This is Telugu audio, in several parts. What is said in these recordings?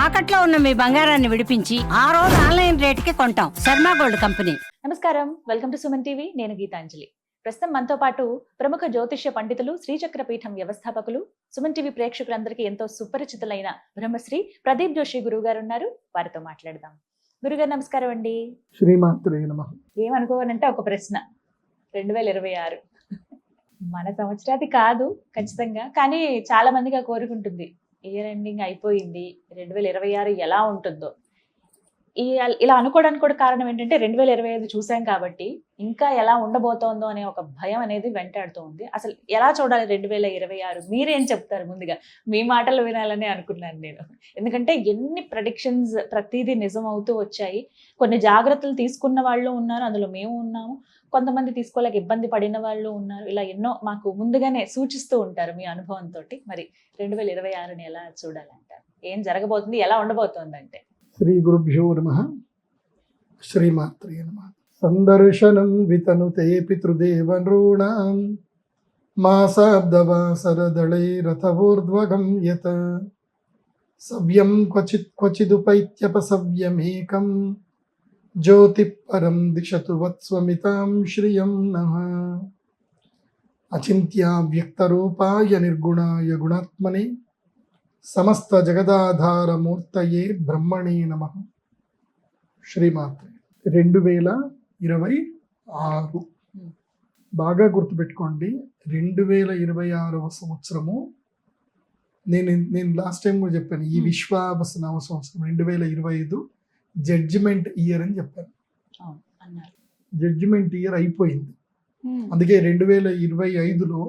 తాకట్లో ఉన్న మీ బంగారాన్ని విడిపించి ఆ రోజు ఆన్లైన్ రేటుకి కొంటాం. Sharma gold company. నమస్కారం, వెల్కమ్ టు సుమన్ టీవీ. నేను గీతాంజలి. ప్రస్తుతం మనతో పాటు ప్రముఖ జ్యోతిష్య పండితులు, శ్రీచక్ర పీఠం వ్యవస్థాపకులు, సుమన్ టీవీ ప్రేక్షకులందరికీ ఎంతో సుపరిచితులైన బ్రహ్మశ్రీ ప్రదీప్ జోషి గురువు గారు ఉన్నారు. వారితో మాట్లాడదాం. గురుగారు నమస్కారం అండి. శ్రీమాత్రే నమః. ఏమనుకోవాలంటే ఒక ప్రశ్న, 2026 మన సంవత్సరాది కాదు ఖచ్చితంగా, కానీ చాలా మందికి ఆ కోరుకుంటుంది. ఇయర్ ఎండింగ్ అయిపోయింది, 2026 ఎలా ఉంటుందో. ఇలా అనుకోవడానికి కూడా కారణం ఏంటంటే 2025 చూసాం కాబట్టి ఇంకా ఎలా ఉండబోతోందో అనే ఒక భయం అనేది వెంటాడుతూ ఉంది. అసలు ఎలా చూడాలి 2026? మీరేం చెప్తారు? ముందుగా మీ మాటలు వినాలని అనుకున్నాను నేను. ఎందుకంటే ఎన్ని ప్రెడిక్షన్స్ ప్రతిదీ నిజం అవుతూ వచ్చాయి. కొన్ని జాగ్రత్తలు తీసుకున్న వాళ్ళు ఉన్నారు, అందులో మేము ఉన్నాము. కొంతమంది తీసుకోలేక ఇబ్బంది పడిన వాళ్ళు ఉన్నారు. ఇలా ఎన్నో మాకు ముందుగానే సూచిస్తూ ఉంటారు మీ అనుభవంతో. మరి 2026ని ఎలా చూడాలంటారు? ఏం జరగబోతుంది, ఎలా ఉండబోతోంది అంటే? శ్రీ గురుభ్యో నమః. శ్రీమాత్రే నమః. సందర్శనం వితనుతే పితృదేవనృణాం మాసాబ్దవాసరదళైరథవోర్ధ్వగం యత్ సవ్యం క్వచిదుపైత్యపసవ్యమేకం జ్యోతిఃపరం దిశతు వత్స్వమితాం శ్రియం నః. అచింత్యావ్యక్తరూపాయ నిర్గుణాయ గుణాత్మనే సమస్త జగదాధారమూర్తయే బ్రహ్మణే నమః. శ్రీమాత్రే. 2026 బాగా గుర్తుపెట్టుకోండి. 2026వ సంవత్సరము నేను లాస్ట్ టైం కూడా చెప్పాను, ఈ విశ్వావసనామ సంవత్సరం 2025 జడ్జిమెంట్ ఇయర్ అని చెప్పాను. జడ్జిమెంట్ ఇయర్ అయిపోయింది. అందుకే 2025లో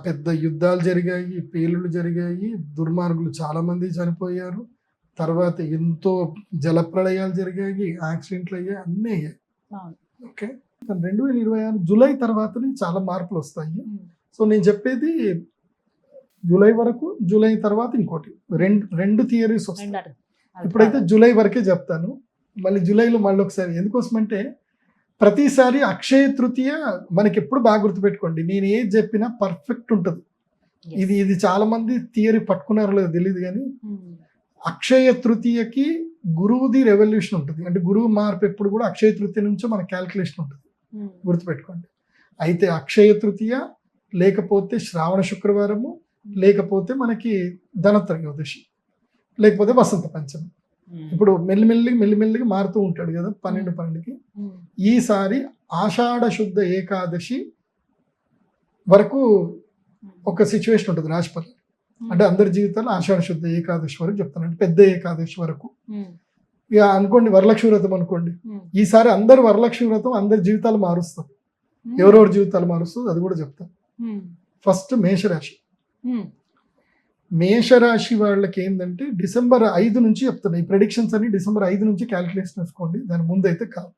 పెద్ద యుద్ధాలు జరిగాయి, పేలుళ్ళు జరిగాయి, దుర్మార్గులు చాలా మంది చనిపోయారు. తర్వాత ఎంతో జలప్రళయాలు జరిగాయి, యాక్సిడెంట్లు అయ్యాయి, అన్నీ అయ్యాయి. ఓకే, 2026 జూలై తర్వాతనే చాలా మార్పులు వస్తాయి. సో నేను చెప్పేది జూలై వరకు, జూలై తర్వాత ఇంకోటి రెండు థియరీస్ వస్తాయి. ఇప్పుడైతే జూలై వరకే చెప్తాను. మళ్ళీ జూలైలో మళ్ళీ ఒకసారి, ఎందుకోసమంటే ప్రతిసారి అక్షయ తృతీయ మనకి ఎప్పుడు బాగా గుర్తుపెట్టుకోండి. నేను ఏది చెప్పినా పర్ఫెక్ట్ ఉంటుంది. ఇది చాలా మంది థియరీ పట్టుకున్నారో లేదో తెలియదు, కానీ అక్షయ తృతీయకి గురువుది రెవల్యూషన్ ఉంటుంది. అంటే గురువు మార్పు ఎప్పుడు కూడా అక్షయ తృతీయ నుంచో మన క్యాల్కులేషన్ ఉంటుంది, గుర్తుపెట్టుకోండి. అయితే అక్షయ తృతీయ లేకపోతే శ్రావణ శుక్రవారము, లేకపోతే మనకి ధనత్రయోదశి, లేకపోతే వసంత పంచమి. ఇప్పుడు మెల్లిమెల్లిగా మారుతూ ఉంటాడు కదా 12-12కి. ఈసారి ఆషాఢ శుద్ధ ఏకాదశి వరకు ఒక సిచ్యువేషన్ ఉంటుంది రాశిఫలం. అంటే అందరి జీవితాలు ఆషాఢ శుద్ధ ఏకాదశి వరకు చెప్తాను, అంటే పెద్ద ఏకాదశి వరకు. ఇక అనుకోండి వరలక్ష్మి వ్రతం అనుకోండి, ఈసారి అందరు వరలక్ష్మి వ్రతం అందరి జీవితాలు మారుస్తారు. ఎవరెవరి జీవితాలు మారుస్తుంది అది కూడా చెప్తాను. ఫస్ట్ మేషరాశి. మేషరాశి వాళ్ళకి ఏంటంటే డిసెంబర్ 5 నుంచి చెప్తున్నాయి. ఈ ప్రెడిక్షన్స్ అన్ని డిసెంబర్ 5 నుంచి క్యాలిక్యులేషన్ వేసుకోండి, దాని ముందు అయితే కాదు.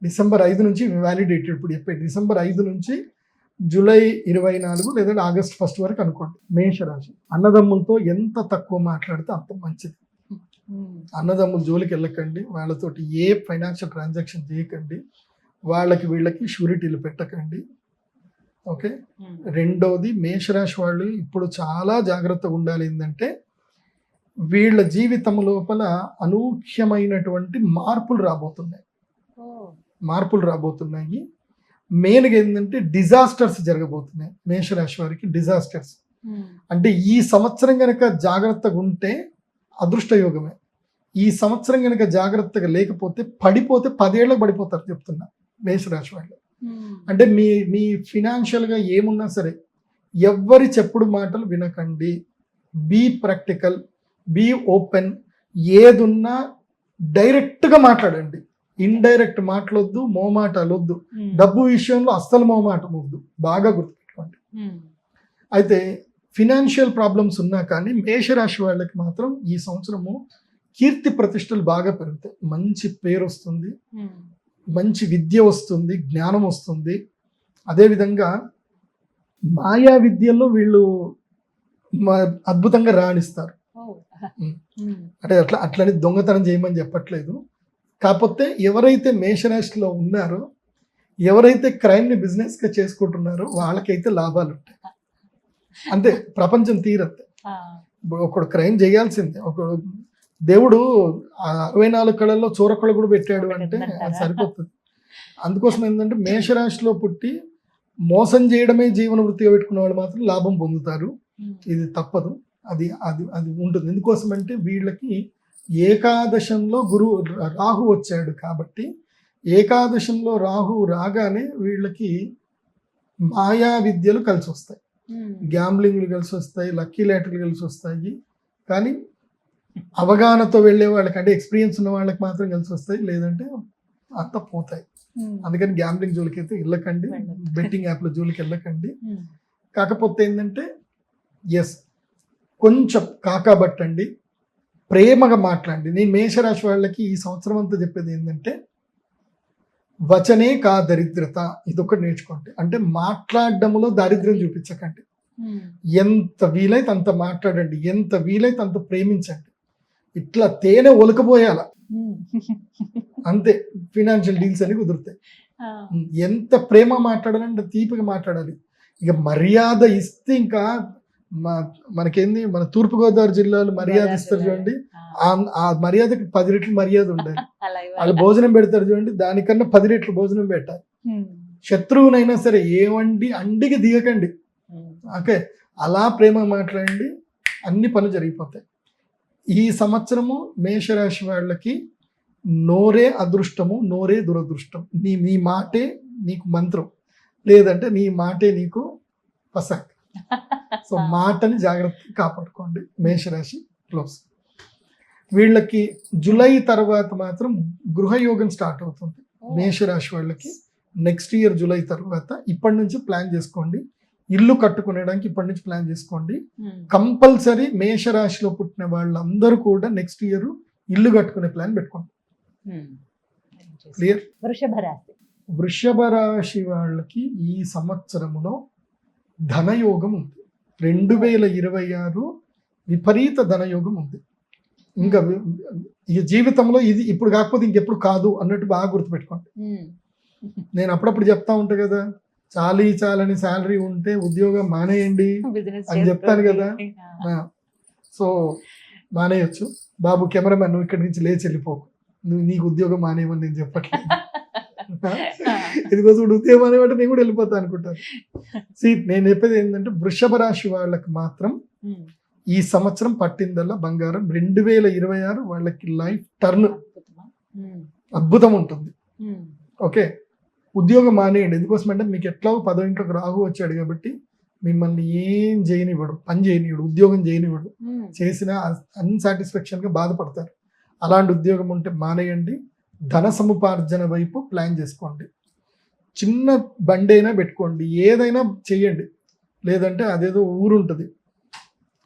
డిసెంబర్ 5 నుంచి వ్యాలిడేటెడ్. ఇప్పుడు చెప్పే డిసెంబర్ 5 నుంచి జూలై 24 లేదంటే ఆగస్ట్ 1 వరకు అనుకోండి. మేషరాశి అన్నదమ్ములతో ఎంత తక్కువ మాట్లాడితే అంత మంచిది. అన్నదమ్ముల జోలికి వెళ్ళకండి, వాళ్ళతోటి ఏ ఫైనాన్షియల్ ట్రాన్సాక్షన్ చేయకండి, వీళ్ళకి షూరిటీలు పెట్టకండి. ఓకే. రెండోది, మేషరాశి వాళ్ళు ఇప్పుడు చాలా జాగ్రత్తగా ఉండాలి. ఏంటంటే వీళ్ళ జీవితం లోపల అనూహ్యమైనటువంటి మార్పులు రాబోతున్నాయి. మెయిన్గా ఏంటంటే డిజాస్టర్స్ జరగబోతున్నాయి మేషరాశి వారికి. డిజాస్టర్స్ అంటే ఈ సంవత్సరం కనుక జాగ్రత్తగా ఉంటే అదృష్టయోగమే. ఈ సంవత్సరం కనుక జాగ్రత్తగా లేకపోతే పడిపోతే 10 ఏళ్ళకి పడిపోతారు చెప్తున్నా మేషరాశి వాళ్ళు. అంటే మీ ఫినాన్షియల్గా ఏమున్నా సరే ఎవ్వరి చెప్పుడు మాటలు వినకండి. Be practical, be open. ఏదున్నా డైరెక్ట్గా మాట్లాడండి, ఇండైరెక్ట్ మాటలొద్దు, మోమాటాలు వద్దు. డబ్బు విషయంలో అస్సలు మోమాటం వద్దు, బాగా గుర్తుపెట్టుకోండి. అయితే ఫినాన్షియల్ ప్రాబ్లమ్స్ ఉన్నా కానీ మేషరాశి వాళ్ళకి మాత్రం ఈ సంవత్సరము కీర్తి ప్రతిష్టలు బాగా పెరుగుతాయి. మంచి పేరు వస్తుంది, మంచి విద్య వస్తుంది, జ్ఞానం వస్తుంది. అదేవిధంగా మాయా విద్యల్లో వీళ్ళు అద్భుతంగా రాణిస్తారు. అంటే అట్లని దొంగతనం చేయమని చెప్పట్లేదు. కాకపోతే ఎవరైతే మేషరాశిలో ఉన్నారో, ఎవరైతే క్రైమ్ని బిజినెస్గా చేసుకుంటున్నారో వాళ్ళకైతే లాభాలు ఉంటాయి. అంతే, ప్రపంచం తీరద్దు. ఇప్పుడు ఒకడు క్రైమ్ చేయాల్సిందే. ఒకడు దేవుడు ఆ 64 కళల్లో చూరకళ కూడా పెట్టాడు అంటే అది సరిపోతుంది. అందుకోసం ఏంటంటే మేషరాశిలో పుట్టి మోసం చేయడమే జీవన వృత్తిగా పెట్టుకున్న వాళ్ళు మాత్రం లాభం పొందుతారు. ఇది తప్పదు. అది అది అది ఉంటుంది. ఎందుకోసం అంటే వీళ్ళకి ఏకాదశంలో రాహు వచ్చాడు కాబట్టి ఏకాదశంలో రాహు రాగానే వీళ్ళకి మాయా విద్యలు కలిసి వస్తాయి, గ్యాంబ్లింగ్లు కలిసి వస్తాయి, లక్కీ లాటరీలు కలిసి వస్తాయి. కానీ అవగాహనతో వెళ్ళే వాళ్ళకి అంటే ఎక్స్పీరియన్స్ ఉన్న వాళ్ళకి మాత్రం కలిసి వస్తాయి, లేదంటే అంతా పోతాయి. అందుకని గ్యాంబ్లింగ్ జోలికి అయితే వెళ్ళకండి, బెట్టింగ్ యాప్ల జోలికి వెళ్ళకండి. కాకపోతే ఏంటంటే కొంచెం కాకబట్టండి, ప్రేమగా మాట్లాడండి. నేను మేషరాశి వాళ్ళకి ఈ సంవత్సరం అంతా చెప్పేది ఏంటంటే వచనే కా దరిద్రత, ఇదొకటి నేర్చుకోండి. అంటే మాట్లాడడంలో దారిద్ర్యం చూపించకండి. ఎంత వీలైతే అంత మాట్లాడండి, ఎంత వీలైతే అంత ప్రేమించండి. ఇట్లా తేనె ఒలకపోయాల అంతే ఫినాన్షియల్ డీల్స్ అని కుదురుతాయి. ఎంత ప్రేమ మాట్లాడాలంటే తీపిగా మాట్లాడాలి. ఇక మర్యాద ఇస్తే ఇంకా మనకేంది, మన తూర్పుగోదావరి జిల్లాలో మర్యాద ఇస్తారు చూడండి, ఆ మర్యాదకి 10 రెట్లు మర్యాద ఉండాలి. వాళ్ళు భోజనం పెడతారు చూడండి, దానికన్నా 10 రెట్లు భోజనం పెట్టాలి. శత్రువునైనా సరే అండికి దిగకండి. ఓకే, అలా ప్రేమ మాట్లాడండి, అన్ని పనులు జరిగిపోతాయి. ఈ సంవత్సరము మేషరాశి వాళ్ళకి నోరే అదృష్టము, నోరే దురదృష్టం. నీ మాటే నీకు మంత్రం, లేదంటే నీ మాటే నీకు పసక్. సో మాటని జాగ్రత్తగా కాపాడుకోండి మేషరాశి క్లోజ్. వీళ్ళకి జూలై తర్వాత మాత్రం గృహయోగం స్టార్ట్ అవుతుంది మేషరాశి వాళ్ళకి. నెక్స్ట్ ఇయర్ జూలై తర్వాత ఇప్పటి నుంచి ప్లాన్ చేసుకోండి. ఇల్లు కట్టుకునేడానికి ఇప్పటి నుంచి ప్లాన్ చేసుకోండి. కంపల్సరీ మేషరాశిలో పుట్టిన వాళ్ళందరూ కూడా నెక్స్ట్ ఇయర్ ఇల్లు కట్టుకునే ప్లాన్ పెట్టుకోండి. క్లియర్? వృషభ రాశి వాళ్ళకి ఈ సంవత్సరంలో ధనయోగం ఉంది. 2026 విపరీత ధనయోగం ఉంది. ఇంకా ఈ జీవితంలో ఇది ఇప్పుడు కాకపోతే ఇంకెప్పుడు కాదు అన్నట్టు బాగా గుర్తుపెట్టుకోండి. నేను అప్పుడప్పుడు చెప్తా ఉంటా కదా, చాలని శాలరీ ఉంటే ఉద్యోగం మానేయండి అని చెప్తాను కదా. సో మానేయచ్చు. బాబు కెమెరామెన్, నువ్వు ఇక్కడి నుంచి లేచి వెళ్ళిపోకు, నీకు ఉద్యోగం మానేయమని నేను చెప్పట్లేదు. ఇదికోసం ఉద్యోగం అనేవాటి నేను కూడా వెళ్ళిపోతా అనుకుంటాను. నేను చెప్పేది ఏంటంటే వృషభ రాశి వాళ్ళకి మాత్రం ఈ సంవత్సరం పట్టిందల్లా బంగారం. 2026 వాళ్ళకి లైఫ్ టర్న్ అద్భుతం ఉంటుంది. ఓకే, ఉద్యోగం మానేయండి. ఎందుకోసం అంటే మీకు ఎట్లా 10వ ఇంట్లోకి రాహు వచ్చాడు కాబట్టి మిమ్మల్ని ఏం చేయనివ్వడు, పని చేయనివ్వడు, ఉద్యోగం చేయనివ్వడు. చేసిన అన్సాటిస్ఫాక్షన్ గా బాధపడతారు. అలాంటి ఉద్యోగం ఉంటే మానేయండి. ధన సముపార్జన వైపు ప్లాన్ చేసుకోండి. చిన్న బండి అయినా పెట్టుకోండి, ఏదైనా చెయ్యండి. లేదంటే అదేదో ఊరు ఉంటుంది,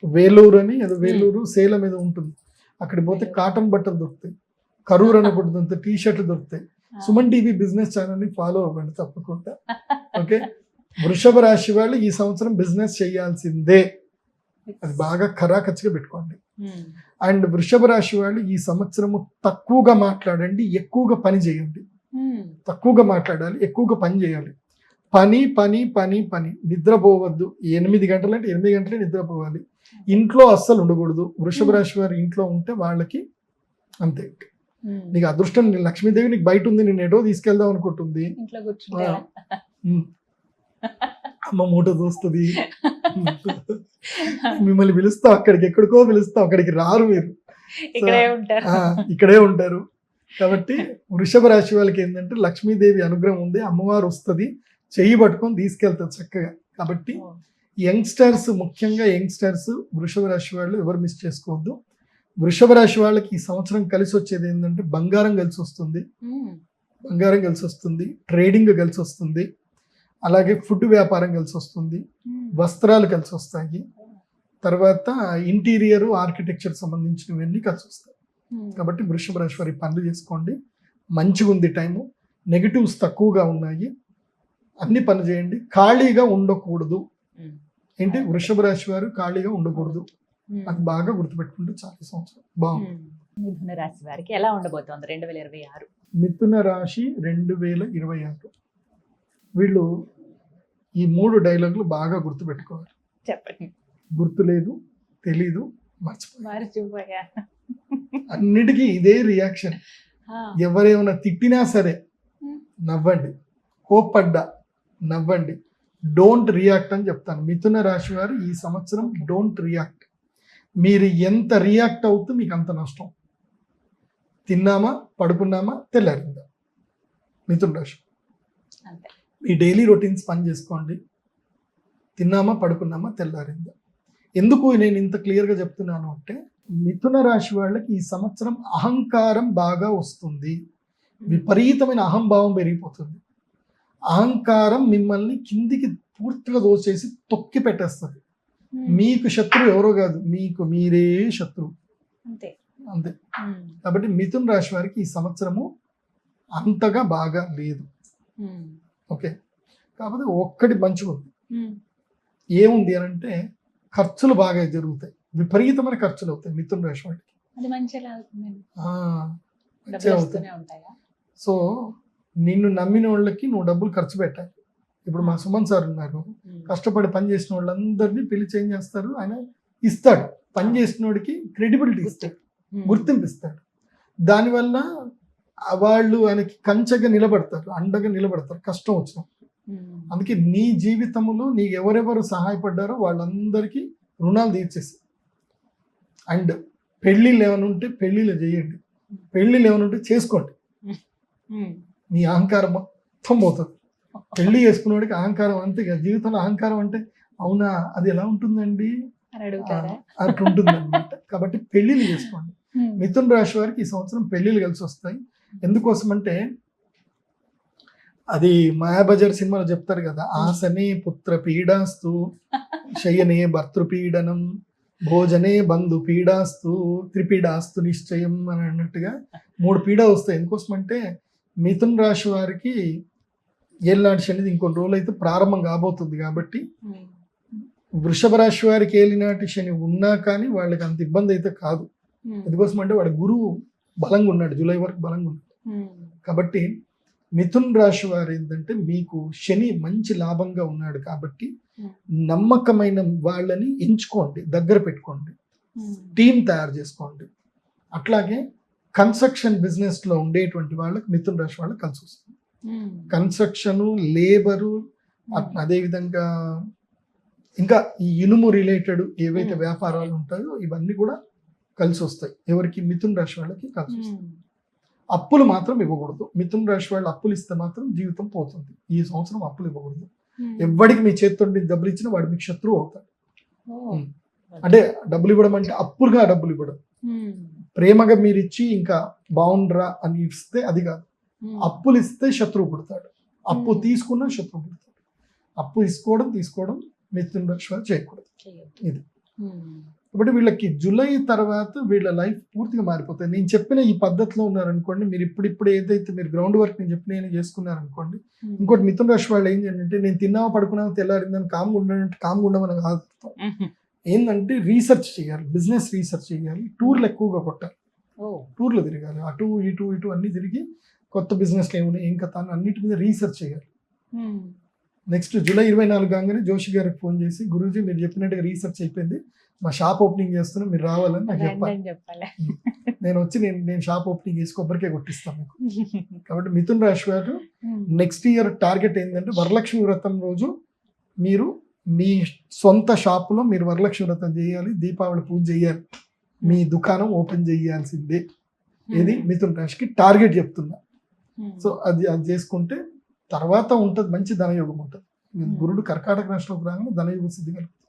వేలూరు అని, ఏదో వేలూరు సేలం ఏదో ఉంటుంది, అక్కడికి పోతే కాటన్ బట్టలు దొరుకుతాయి, కరూర్ అని ఒకటి దొరుకుతాయి, టీ షర్ట్లు దొరుకుతాయి. సుమన్ టీవీ బిజినెస్ ఛానల్ ని ఫాలో అవ్వండి తప్పకుండా. ఓకే, వృషభ రాశి వాళ్ళు ఈ సంవత్సరం బిజినెస్ చేయాల్సిందే, అది బాగా ఖరాఖచ్చిగా పెట్టుకోండి. అండ్ వృషభ రాశి వాళ్ళు ఈ సంవత్సరము తక్కువగా మాట్లాడండి, ఎక్కువగా పని చేయండి. తక్కువగా మాట్లాడాలి, ఎక్కువగా పని చేయాలి. పని పని పని పని, నిద్రపోవద్దు. 8 గంటలు అంటే 8 గంటలే నిద్రపోవాలి. ఇంట్లో అస్సలు ఉండకూడదు. వృషభ రాశి వారు ఇంట్లో ఉంటే వాళ్ళకి అంతే. నీకు అదృష్టం, లక్ష్మీదేవి నీకు బయట ఉంది, నేను ఎటో తీసుకెళ్దాం అనుకుంటుంది, అమ్మ మూట దోస్తుంది, మిమ్మల్ని పిలుస్తాం అక్కడికి, ఎక్కడికో పిలుస్తాం, అక్కడికి రారు మీరు, ఇక్కడే ఉంటారు. కాబట్టి వృషభ రాశి వాళ్ళకి ఏంటంటే లక్ష్మీదేవి అనుగ్రహం ఉంది, అమ్మవారు వస్తుంది, చెయ్యి పట్టుకొని తీసుకెళ్తారు చక్కగా. కాబట్టి యంగ్స్టర్స్, ముఖ్యంగా యంగ్స్టర్స్ వృషభ రాశి వాళ్ళు ఎవరు మిస్ చేసుకోవద్దు. వృషభ రాశి వాళ్ళకి ఈ సంవత్సరం కలిసి వచ్చేది ఏంటంటే బంగారం కలిసి వస్తుంది, ట్రేడింగ్ కలిసి వస్తుంది, అలాగే ఫుడ్ వ్యాపారం కలిసి వస్తుంది, వస్త్రాలు కలిసి వస్తాయి, తర్వాత ఇంటీరియర్ ఆర్కిటెక్చర్ సంబంధించినవన్నీ కలిసి వస్తాయి. కాబట్టి వృషభ రాశి వారి పనులు చేసుకోండి, మంచిగా ఉంది టైము. నెగిటివ్స్ తక్కువగా ఉన్నాయి, అన్ని పనులు చేయండి. ఖాళీగా ఉండకూడదు. ఏంటి, వృషభ రాశి వారు ఖాళీగా ఉండకూడదు, అది బాగా గుర్తుపెట్టుకుంటే చాలా సంవత్సరం బాగుంది. మిథున రాశి వారికి ఎలా ఉండబోతోంది 2026? మిథున రాశి 2026 వీళ్ళు ఈ 3 డైలాగులు బాగా గుర్తుపెట్టుకోవాలి. చెప్పండి. గుర్తులేదు, తెలీదు, మర్చిపోయా. అన్నిటికీ ఇదే రియాక్షన్. ఆ, ఎవరేమైనా తిట్టినా సరే నవ్వండి, కోప్పడ్డా నవ్వండి, డోంట్ రియాక్ట్ అని చెప్తాను. మిథున రాశి వారు ఈ సంవత్సరం డోంట్ రియాక్ట్. మీరు ఎంత రియాక్ట్ అవుతూ మీకు అంత నష్టం. తిన్నామా పడుకున్నామా తెల్లారిందా. మిథున రాశి అంతే. మీ డైలీ రొటీన్స్ పని చేసుకోండి. తిన్నామా పడుకున్నామా తెల్లారిందా. ఎందుకు నేను ఇంత క్లియర్గా చెప్తున్నాను అంటే మిథున రాశి వాళ్ళకి ఈ సంవత్సరం అహంకారం బాగా వస్తుంది. విపరీతమైన అహంభావం పెరిగిపోతుంది. అహంకారం మిమ్మల్ని కిందికి పూర్తిగా దోచేసి తొక్కి పెట్టేస్తుంది. మీకు శత్రువు ఎవరో కాదు, మీకు మీరే శత్రువు. అంతే. అంతే. కాబట్టి మిథున రాశి వారికి ఈ సంవత్సరము అంతగా బాగా లేదు. ఓకే, కాకపోతే ఒక్కటి మంచిగా ఉంది. ఏముంది అని అంటే ఖర్చులు బాగా జరుగుతాయి, విపరీతమైన ఖర్చులు అవుతాయి మిథున రాశి వారికి. అది మంచిగా అవుతుందండి. మంచిగా డబ్బులు అవుతాయి. వస్తూనే ఉంటాయా? సో నిన్ను నమ్మిన వాళ్ళకి నువ్వు డబ్బులు ఖర్చు పెట్టాలి. ఇప్పుడు మా సుమన్ సార్ ఉన్నారు, కష్టపడి పని చేసిన వాళ్ళందరినీ పిలిచి ఏం చేస్తారు, ఆయన ఇస్తాడు. పని చేసిన వాడికి క్రెడిబిలిటీ ఇస్తాడు, గుర్తింపు ఇస్తాడు. దానివల్ల వాళ్ళు ఆయనకి కంచగా నిలబడతారు, అండగా నిలబడతారు కష్టం వచ్చిన. అందుకే నీ జీవితంలో నీకు ఎవరెవరు సహాయపడ్డారో వాళ్ళందరికీ రుణాలు తీర్చేసి. అండ్ పెళ్ళిళ్ళు ఏమైనా ఉంటే పెళ్ళిళ్ళు చేయండి, పెళ్ళిళ్ళు ఏమైనా ఉంటే చేసుకోండి. మీ అహంకారం మొత్తం పోతుంది. పెళ్లి చేసుకున్నవాడికి అహంకారం అంతే కదా. జీవితంలో అహంకారం అంటే అవునా అది ఎలా ఉంటుందండి అని అడుగుతారా? అట్లా ఉంటుంది అనమాట. కాబట్టి పెళ్లిళ్ళు చేసుకోండి. మిథున రాశి వారికి ఈ సంవత్సరం పెళ్లిళ్ళు కలిసి వస్తాయి. ఎందుకోసం అంటే అది మాయాబజార్ సినిమాలో చెప్తారు కదా, ఆసనే పుత్ర పీడాస్తు, శయనే భర్తృపీడనం, భోజనే బంధు పీడాస్తు, త్రిపీడాస్తు నిశ్చయం అని అన్నట్టుగా 3 పీడ వస్తాయి. ఎందుకోసం అంటే మిథున రాశి వారికి ఏళ్ళనాటి శనిది ఇంకొన్ని రోజులు అయితే ప్రారంభం కాబోతుంది. కాబట్టి వృషభ రాశి వారికి ఏలినాటి శని ఉన్నా కానీ వాళ్ళకి అంత ఇబ్బంది అయితే కాదు. ఎందుకోసం అంటే వాడి గురువు బలంగా ఉన్నాడు, జూలై వరకు బలంగా ఉన్నాడు. కాబట్టి మిథున రాశి వారు ఏంటంటే మీకు శని మంచి లాభంగా ఉన్నాడు. కాబట్టి నమ్మకమైన వాళ్ళని ఎంచుకోండి, దగ్గర పెట్టుకోండి, టీం తయారు చేసుకోండి. అట్లాగే కన్స్ట్రక్షన్ బిజినెస్ లో ఉండేటువంటి వాళ్ళకి మిథున రాశి వాళ్ళకి కలిసి వస్తుంది. కన్స్ట్రక్షన్, లేబరు, అదేవిధంగా ఇంకా ఈ ఇనుము రిలేటెడ్ ఏవైతే వ్యాపారాలు ఉంటాయో ఇవన్నీ కూడా కలిసి వస్తాయి. ఎవరికి? మిథున రాశి వాళ్ళకి కలిసి వస్తాయి. అప్పులు మాత్రం ఇవ్వకూడదు. మిథున రాశి వాళ్ళు అప్పులు ఇస్తే మాత్రం జీవితం పోతుంది. ఈ సంవత్సరం అప్పులు ఇవ్వకూడదు. ఎవరికి మీ చేతితో డబ్బులు ఇచ్చినా వాడు మీకు శత్రువు అవుతాడు. అంటే డబ్బులు ఇవ్వడం అంటే అప్పులుగా డబ్బులు ఇవ్వడం. ప్రేమగా మీరు ఇచ్చి ఇంకా బాగుండ్రా అని ఇస్తే అది కాదు. అప్పులు ఇస్తే శత్రువు పుడతాడు, అప్పు తీసుకున్నా శత్రువు పుడతాడు. అప్పు తీసుకోవడం మిథున రాశి వారు చేయకూడదు. ఇది కాబట్టి వీళ్ళకి జూలై తర్వాత వీళ్ళ లైఫ్ పూర్తిగా మారిపోతుంది. నేను చెప్పిన ఈ పద్ధతిలో ఉన్నారనుకోండి, మీరు ఇప్పుడు ఏదైతే మీరు గ్రౌండ్ వర్క్ నేను చెప్పిన చేసుకున్నారనుకోండి. ఇంకోటి మిథున రాశి వాళ్ళు ఏం చేయాలంటే నేను తిన్నావా పడుకున్నావా తెల్లారిందని కామ్గా ఉండమని కాదు. ఏంటంటే రీసెర్చ్ చేయాలి, బిజినెస్ రీసెర్చ్ చేయాలి, టూర్లు ఎక్కువగా కొట్టాలి, టూర్లు తిరగాలి, అటు ఇటు అన్ని తిరిగి కొత్త బిజినెస్లు ఏమున్నాయి ఏం కథ అని అన్నిటి మీద రీసెర్చ్ చేయాలి. నెక్స్ట్ జూలై 24 కాగానే జోషి గారికి ఫోన్ చేసి, గురూజీ మీరు చెప్పినట్టుగా రీసెర్చ్ అయిపోయింది, మా షాప్ ఓపెనింగ్ చేస్తున్నా, మీరు రావాలని నాకు చెప్పాలి. నేను వచ్చి నేను షాప్ ఓపెనింగ్ చేసి కొబ్బరికాయ కొట్టిస్తాను మీకు. కాబట్టి మిథున రాశి వారు నెక్స్ట్ ఇయర్ టార్గెట్ ఏంటంటే వరలక్ష్మి వ్రతం రోజు మీరు మీ సొంత షాపులో మీరు వరలక్ష్మి వ్రతం చేయాలి, దీపావళి పూజ చేయాలి, మీ దుకాణం ఓపెన్ చేయాల్సిందే. ఇది మిథున రాశికి టార్గెట్ చెప్తున్నా. సో అది చేసుకుంటే తర్వాత ఉంటుంది, మంచి ధనయోగం ఉంటుంది. గురుడు కర్కాటక రాశిలోకి రాగానే ధనయోగ సిద్ధి కలుగుతుంది.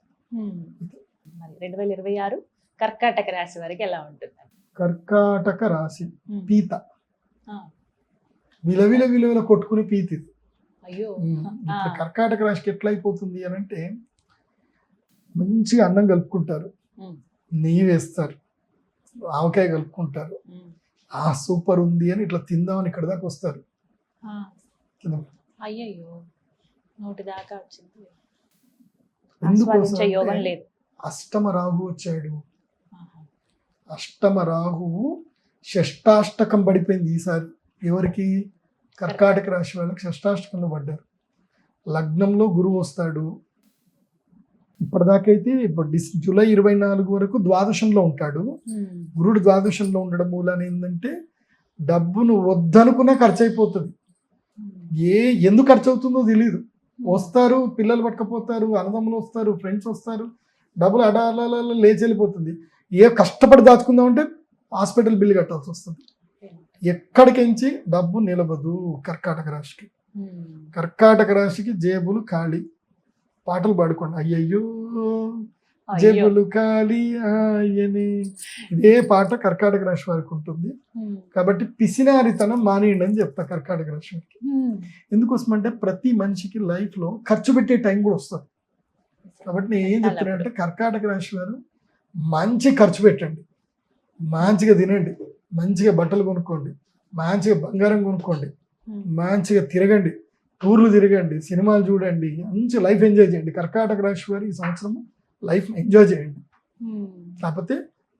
2026 కర్కాటక రాశి వారికి ఎలా ఉంటుంది? కర్కాటక రాశి పీత, విలవిల కొట్టుకుని పీత. ఇది అయ్యో, ఇప్పుడు కర్కాటక రాశికి ఎట్లా అయిపోతుంది అని అంటే మంచిగా అన్నం కలుపుకుంటారు, నెయ్యి వేస్తారు, ఆవకాయ కలుపుకుంటారు, సూపర్ ఉంది అని ఇట్లా తిందామని ఇక్కడ దాకా వస్తారు. అయ్యయ్యో, నోటి దాకా వచ్చింది. ఎందుకోసం యోగం లేదు. అష్టమ రాహు వచ్చాడు. అష్టమ రాహువు షష్టాష్టకం పడిపోయింది ఈసారి. ఎవరికి? కర్కాటక రాశి వాళ్ళకి షష్టాష్టకంలో పడ్డారు. లగ్నంలో గురువు వస్తాడు, ఇప్పటిదాకైతే ఇప్పుడు జూలై 24 వరకు ద్వాదశంలో ఉంటాడు. గురుడు ద్వాదశంలో ఉండడం మూలాన ఏంటంటే డబ్బును వద్దనుకున్నా ఖర్చు అయిపోతుంది. ఎందుకు ఖర్చు అవుతుందో తెలియదు. వస్తారు, పిల్లలు పట్టుకపోతారు, అన్నదమ్ములు వస్తారు, ఫ్రెండ్స్ వస్తారు, డబ్బులు అడాల లేచి వెళ్ళిపోతుంది. కష్టపడి దాచుకుందామంటే హాస్పిటల్ బిల్లు కట్టాల్సి వస్తుంది. ఎక్కడికించి డబ్బు నిలబదు. కర్కాటక రాశికి జేబులు ఖాళీ. పాటలు పాడుకోండి. అయ్యయ్యో జేబులు ఖాళీ అయ్యని, ఇదే పాట కర్కాటక రాశి వారికి ఉంటుంది. కాబట్టి పిసినారితనం మానేయండి అని చెప్తా కర్కాటక రాశి వారికి. ఎందుకోసం అంటే ప్రతి మనిషికి లైఫ్ లో ఖర్చు పెట్టే టైం కూడా వస్తుంది. కాబట్టి నేను ఏం చెప్తున్నానంటే కర్కాటక రాశి వారు మంచి ఖర్చు పెట్టండి, మంచిగా తినండి, మంచిగా బట్టలు కొనుక్కోండి, మంచిగా బంగారం కొనుక్కోండి, మంచిగా తిరగండి, టూర్లు తిరగండి, సినిమాలు చూడండి, మంచి లైఫ్ ఎంజాయ్ చేయండి. కర్కాటక రాశి వారు ఈ సంవత్సరం లైఫ్ ఎంజాయ్ చేయండి. కాకపోతే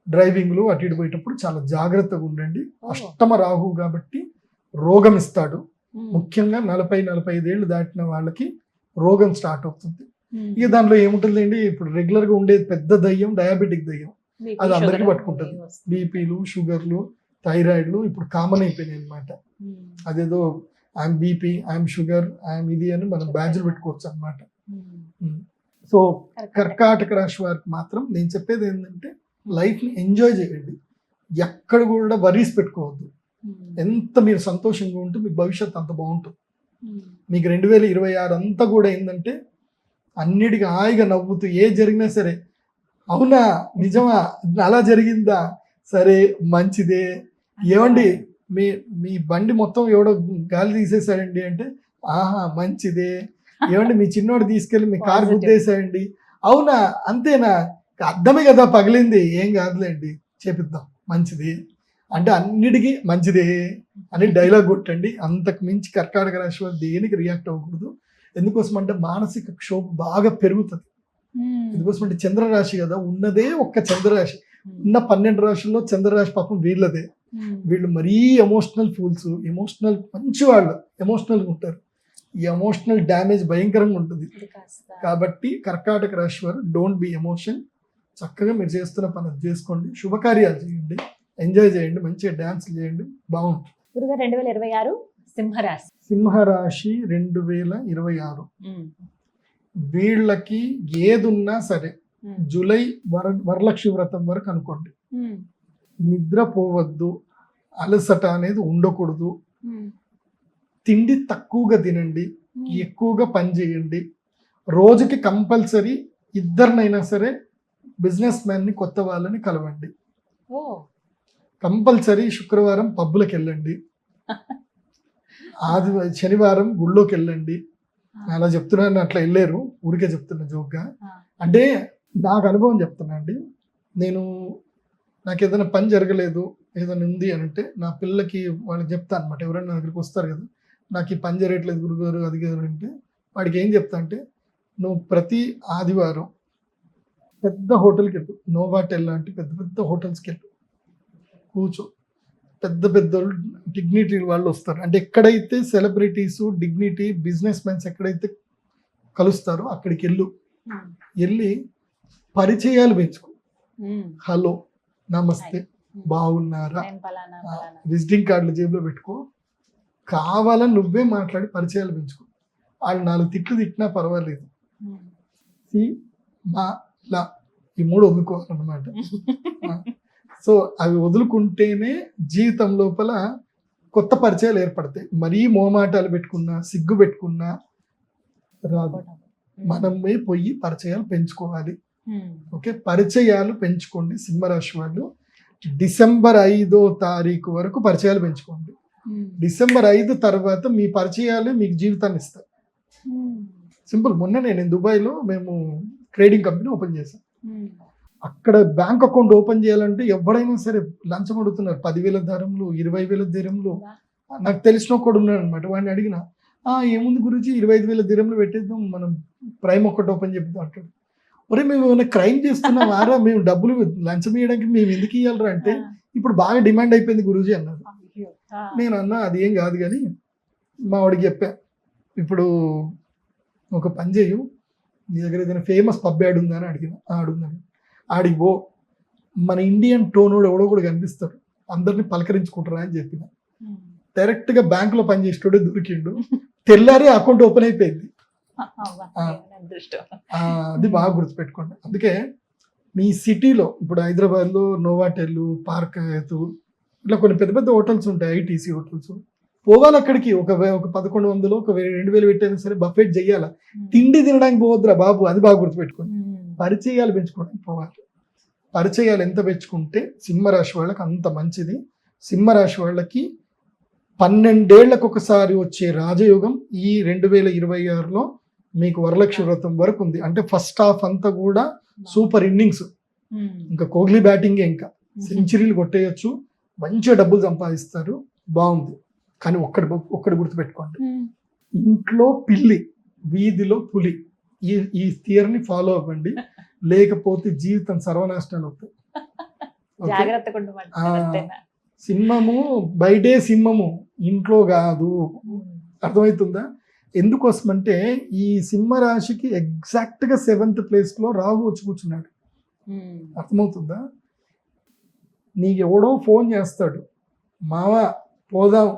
డ్రైవింగ్లు అటు ఇటు పోయేటప్పుడు చాలా జాగ్రత్తగా ఉండండి. అష్టమ రాహు కాబట్టి రోగం ఇస్తాడు. ముఖ్యంగా 40-45 ఏళ్ళు దాటిన వాళ్ళకి రోగం స్టార్ట్ అవుతుంది. ఇక దాంట్లో ఏముంటుందండి, ఇప్పుడు రెగ్యులర్ గా ఉండేది పెద్ద దయ్యం డయాబెటిక్ దయ్యం. అది అందరికీ పట్టుకుంటుంది. బీపీలు, షుగర్లు, థైరాయిడ్లు ఇప్పుడు కామన్ అయిపోయినాయి అనమాట. అదేదో I'm BP, I'm sugar, I'm ఇది అని మనం బ్యాడ్జ్లు పెట్టుకోవచ్చు అనమాట. సో కర్కాటక రాశి వారికి మాత్రం నేను చెప్పేది ఏంటంటే లైఫ్ని ఎంజాయ్ చేయండి. ఎక్కడ కూడా వరీస్ పెట్టుకోవద్దు. ఎంత మీరు సంతోషంగా ఉంటే మీ భవిష్యత్తు అంత బాగుంటుంది. మీకు 2026 అంతా కూడా ఏంటంటే అన్నిటికీ హాయిగా నవ్వుతూ ఏ జరిగినా సరే అవునా నిజమా అలా జరిగిందా సరే మంచిదే, ఏమండి మీ బండి మొత్తం ఎవడో గాలి తీసేసాడండి అంటే ఆహా మంచిదే, ఏమండి మీ చిన్నోడు తీసుకెళ్ళి మీ కారు గుద్దేసాయండి అవునా అంతేనా అర్థమే కదా పగిలింది ఏం కాదులేండి చేపిద్దాం మంచిది అంటే అన్నిటికీ మంచిదే అని డైలాగ్ కొట్టండి. అంతకు మించి కర్కాటక రాశి వారు దేనికి రియాక్ట్ అవ్వకూడదు. ఎందుకోసం అంటే మానసిక క్షోభ బాగా పెరుగుతుంది. ఎందుకోసం అంటే చంద్రరాశి కదా, ఉన్నదే ఒక్క చంద్రరాశి. ఉన్న 12 రాశుల్లో చంద్రరాశి పాపం వీళ్ళదే. వీళ్ళు మరీ ఎమోషనల్ ఫూల్స్, ఎమోషనల్ మంచి వాళ్ళు ఎమోషనల్గా ఉంటారు. ఈ ఎమోషనల్ డ్యామేజ్ భయంకరంగా ఉంటుంది. కాబట్టి కర్కాటక రాశి వారు డోంట్ బి ఎమోషన్. చక్కగా మీరు చేస్తున్న పని చేసుకోండి, శుభకార్యాలు చేయండి, ఎంజాయ్ చేయండి, మంచిగా డాన్స్ చేయండి, బాగుంటుంది. 2026 సింహరాశి. సింహరాశి 2026 వీళ్ళకి ఏదున్నా సరే జూలై వరలక్ష్మి వ్రతం వరకు అనుకోండి. నిద్రపోవద్దు, అలసట అనేది ఉండకూడదు, తిండి తక్కువగా తినండి, ఎక్కువగా పని చేయండి. రోజుకి కంపల్సరీ ఇద్దరినైనా సరే బిజినెస్ మ్యాన్ని కొత్త వాళ్ళని కలవండి. కంపల్సరీ శుక్రవారం పబ్బులకు వెళ్ళండి, శనివారం గుళ్ళోకి వెళ్ళండి. అలా చెప్తున్నాను, అట్లా వెళ్ళారు ఊరికే చెప్తున్నా జోక్గా. అంటే నాకు అనుభవం చెప్తున్నా అండి. నాకు ఏదైనా పని జరగలేదు ఏదైనా ఉంది అని అంటే నా పిల్లలకి వాళ్ళకి చెప్తా అనమాట. ఎవరైనా నా దగ్గరికి వస్తారు కదా, నాకు ఈ పని జరగట్లేదు గురుగారు అది అంటే వాడికి ఏం చెప్తా అంటే నువ్వు ప్రతి ఆదివారం పెద్ద హోటల్కి వెళ్ళు, నోవాటెల్ లాంటి పెద్ద పెద్ద హోటల్స్కి వెళ్ళు, కూర్చో. పెద్ద పెద్ద డిగ్నిటీ వాళ్ళు వస్తారు. అంటే ఎక్కడైతే సెలబ్రిటీస్ డిగ్నిటీ బిజినెస్ మ్యాన్స్ ఎక్కడైతే కలుస్తారో అక్కడికి వెళ్ళి పరిచయాలు పెంచుకో. హలో నమస్తే బాగున్నారా, విజిటింగ్ కార్డులు జేబులో పెట్టుకో. కావాలని నువ్వే మాట్లాడి పరిచయాలు పెంచుకో. వాళ్ళు 4 తిట్లు తిట్టినా పర్వాలేదు. ఈ 3 వదులుకోవాలన్నమాట. సో అవి వదులుకుంటేనే జీవితం లోపల కొత్త పరిచయాలు ఏర్పడతాయి. మరీ మోమాటాలు పెట్టుకున్నా సిగ్గు పెట్టుకున్నా రాదు. మనమే పోయి పరిచయాలు పెంచుకోవాలి. ఓకే, పరిచయాలు పెంచుకోండి. సింహరాశి వాళ్ళు డిసెంబర్ 5వ తారీఖు వరకు పరిచయాలు పెంచుకోండి. డిసెంబర్ 5 తర్వాత మీ పరిచయాలు మీకు జీవితాన్ని ఇస్తాయి. సింపుల్. మొన్న నేను దుబాయ్లో మేము ట్రేడింగ్ కంపెనీ ఓపెన్ చేశాం. అక్కడ బ్యాంక్ అకౌంట్ ఓపెన్ చేయాలంటే ఎవడైనా సరే లంచం అడుగుతున్నారు. 10,000 ధరములు, 20,000 ధరములు. నాకు తెలిసిన ఒకడు ఉన్నాడు అనమాట. వాడిని అడిగిన ఏముంది గురించి 25,000 ధరములు పెట్టేద్దాం, మనం ప్రైమ్ ఒకటి ఓపెన్ చేద్దాం అంటాడు. ఒరే మేము ఏమైనా క్రైమ్ చేస్తున్నావారా, మేము డబ్బులు లంచం ఇవ్వడానికి మేము ఎందుకు ఇవ్వాలరా అంటే ఇప్పుడు బాగా డిమాండ్ అయిపోయింది గురూజీ అన్నారు. నేను అన్నా అది ఏం కాదు కానీ మా వాడికి చెప్పా, ఇప్పుడు ఒక పని చేయు, నీ దగ్గర ఏదైనా ఫేమస్ పబ్ యాడ్ ఉందా అని అడిగిన ఆడుందని. ఆడికి పో, మన ఇండియన్ టోనోడు ఎవడో కూడా కనిపిస్తాడు, అందరిని పలకరించుకుంటారా అని చెప్పిన. డైరెక్ట్గా బ్యాంకులో పనిచేసేటోడే దొరికిండు, తెల్లారి అకౌంట్ ఓపెన్ అయిపోయింది. అది బాగా గుర్తుపెట్టుకోండి. అందుకే మీ సిటీలో ఇప్పుడు హైదరాబాద్లో నోవాటెల్, పార్క్ హయత్ ఇట్లా కొన్ని పెద్ద పెద్ద హోటల్స్ ఉంటాయి, ఐటీసీ హోటల్స్. పోవాలి అక్కడికి, ఒక 1100 ఒక 2000 పెట్టైనా సరే బఫెట్ చెయ్యాలా. తిండి తినడానికి పోవద్దురా బాబు, అది బాగా గుర్తుపెట్టుకోండి. పరిచయాలు పెంచుకోవడానికి పోవాలి. పరిచయాలు ఎంత పెంచుకుంటే సింహరాశి వాళ్ళకి అంత మంచిది. సింహరాశి వాళ్ళకి 12 ఏళ్లకు ఒకసారి వచ్చే రాజయోగం ఈ 2026లో మీకు వరలక్ష్మి వ్రతం వరకు ఉంది. అంటే ఫస్ట్ హాఫ్ అంతా కూడా సూపర్ ఇన్నింగ్స్, ఇంకా కోహ్లీ బ్యాటింగే, ఇంకా సెంచరీలు కొట్టేయచ్చు, మంచిగా డబ్బులు సంపాదిస్తారు, బాగుంది. కానీ ఒక్కటి గుర్తుపెట్టుకోండి, ఇంట్లో పిల్లి వీధిలో పులి, ఈ థియరీని ఫాలో అవ్వండి, లేకపోతే జీవితం సర్వనాశనాలు అవుతాయి. సింహము బయటే సింహము, ఇంట్లో కాదు. అర్థమవుతుందా? ఎందుకోసమంటే ఈ సింహరాశికి ఎగ్జాక్ట్గా 7th ప్లేస్లో రాహు వచ్చి కూర్చున్నాడు. అర్థమవుతుందా? నీకు ఎవడో ఫోన్ చేస్తాడు, మావా పోదాం,